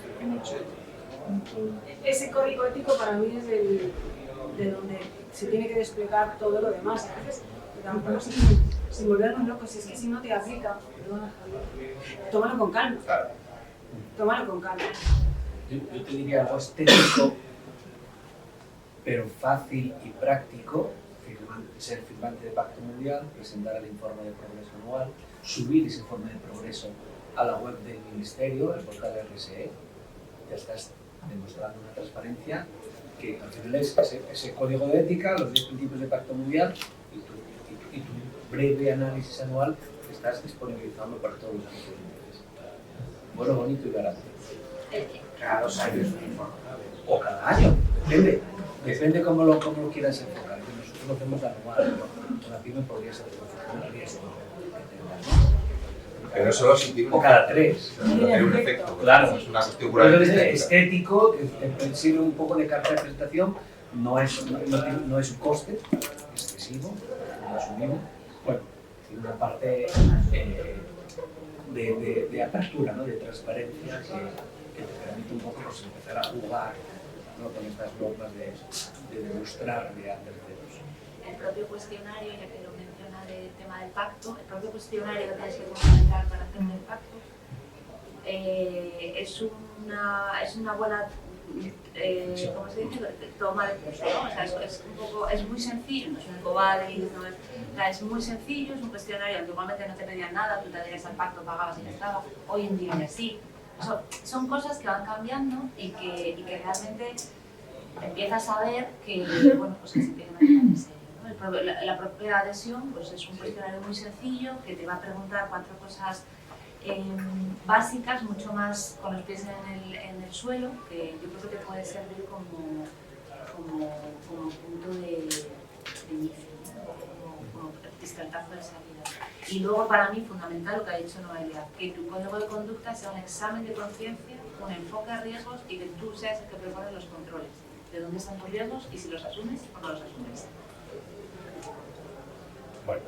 Ese código ético para mí es de donde se tiene que desplegar todo lo demás. Entonces, tampoco sin volvernos locos, es que si no te aplica, perdona, Javier, tómalo con calma. Tómalo con calma. Yo te diría algo estético, pero fácil y práctico, ser firmante del Pacto Mundial, presentar el informe de progreso anual, subir ese informe de progreso a la web del Ministerio, el portal RSE. Ya estás demostrando una transparencia que al final es ese código de ética, los 10 principios del Pacto Mundial y tu breve análisis anual que estás disponibilizando para todos los contribuyentes. Bueno, bonito y barato. Cada 2 años un informe. O cada año, depende cómo lo quieras enfocar. Nosotros lo hacemos anual, pero una pyme podría ser un riesgo que tenga, ¿no? Pero solo si tiene O cada 3. tiene un efecto. Claro. Es una cuestión Pero es puramente estético, que sirve un poco de carta de presentación, no es un coste excesivo, lo asumimos. Bueno, tiene una parte de apertura, ¿no? De transparencia que te permite un poco pues, empezar a jugar, ¿no? Con estas normas de demostrar de a terceros. El propio cuestionario, ya que lo menciona del tema del pacto, el propio cuestionario que tienes que completar para hacer el pacto es una buena ¿cómo se dice? Toma de curso, ¿no? O sea, es muy sencillo, no es un EcoVadis, es muy sencillo, es un cuestionario, antiguamente no te pedían nada, tú te adherías al pacto, pagabas y ya estaba, hoy en día sí. Son cosas que van cambiando y que realmente empiezas a ver que, bueno, pues que se tienen que tomar en serio, ¿no? La propia adhesión pues es un cuestionario muy sencillo que te va a preguntar 4 cosas básicas, mucho más con los pies en el suelo, que yo creo que te puede servir como punto de inicio, como pistoletazo de salida. Y luego para mí fundamental lo que ha dicho Noelia, que tu código de conducta sea un examen de conciencia, un enfoque a riesgos y que tú seas el que propone los controles. De dónde están tus riesgos y si los asumes o no los asumes. Bueno,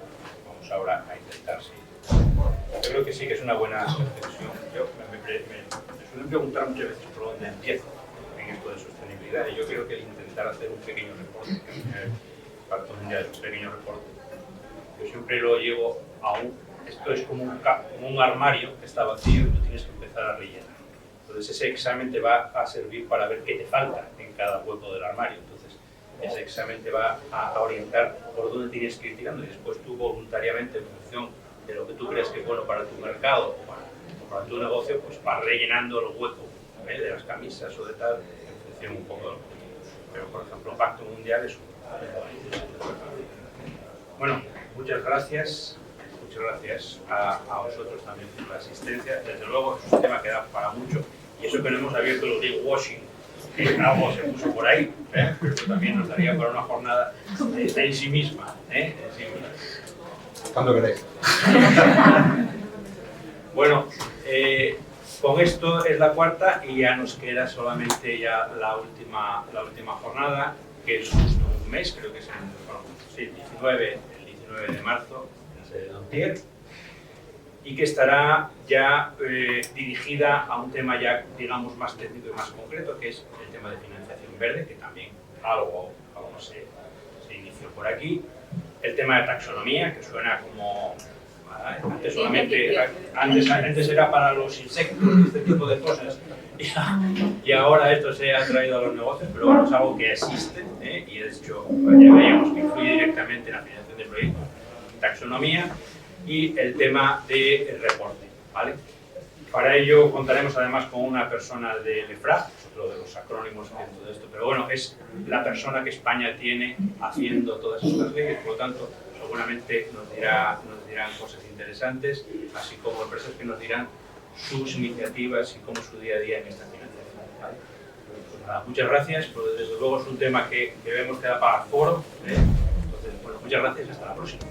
vamos ahora a intentar, sí. Yo creo que sí que es una buena reflexión. Yo me suelen preguntar muchas veces por dónde empiezo en esto de sostenibilidad y yo creo que el intentar hacer un pequeño reporte, el Pacto Mundial es un pequeño reporte, yo siempre lo llevo esto es como un armario que está vacío y tú tienes que empezar a rellenar. Entonces ese examen te va a servir para ver qué te falta en cada hueco del armario. Entonces ese examen te va a orientar por dónde tienes que ir tirando y después tú voluntariamente en función de lo que tú crees que es bueno para tu mercado o para tu negocio, pues vas rellenando el hueco de las camisas o de tal en función un poco de lo que tú quieres. Pero por ejemplo el Pacto Mundial es un... Bueno, muchas gracias. Muchas gracias a vosotros también por la asistencia. Desde luego es un tema que da para mucho y eso que no hemos abierto el greenwashing, que algo se puso por ahí, pero eso también nos daría para una jornada en sí misma. Cuando queréis. Bueno, con esto es la cuarta y ya nos queda solamente ya la última jornada, que es justo un mes, creo que es el 19 de marzo, de Dontier, y que estará ya dirigida a un tema ya, digamos, más técnico y más concreto, que es el tema de financiación verde, que también algo se inició por aquí. El tema de taxonomía, que suena como... Antes era para los insectos, este tipo de cosas, y ahora esto se ha traído a los negocios, pero bueno, es algo que existe, y de hecho ya veíamos que influye directamente en la financiación de proyectos. Taxonomía y el tema de reporte, ¿vale? Para ello contaremos además con una persona de EFRAG, otro de los acrónimos dentro de esto, pero bueno, es la persona que España tiene haciendo todas estas leyes, por lo tanto seguramente nos dirán cosas interesantes, así como empresas que nos dirán sus iniciativas y cómo es su día a día en esta financiación, ¿vale? Pues nada, muchas gracias, pues desde luego es un tema que vemos que da para foro, entonces bueno, muchas gracias, hasta la próxima.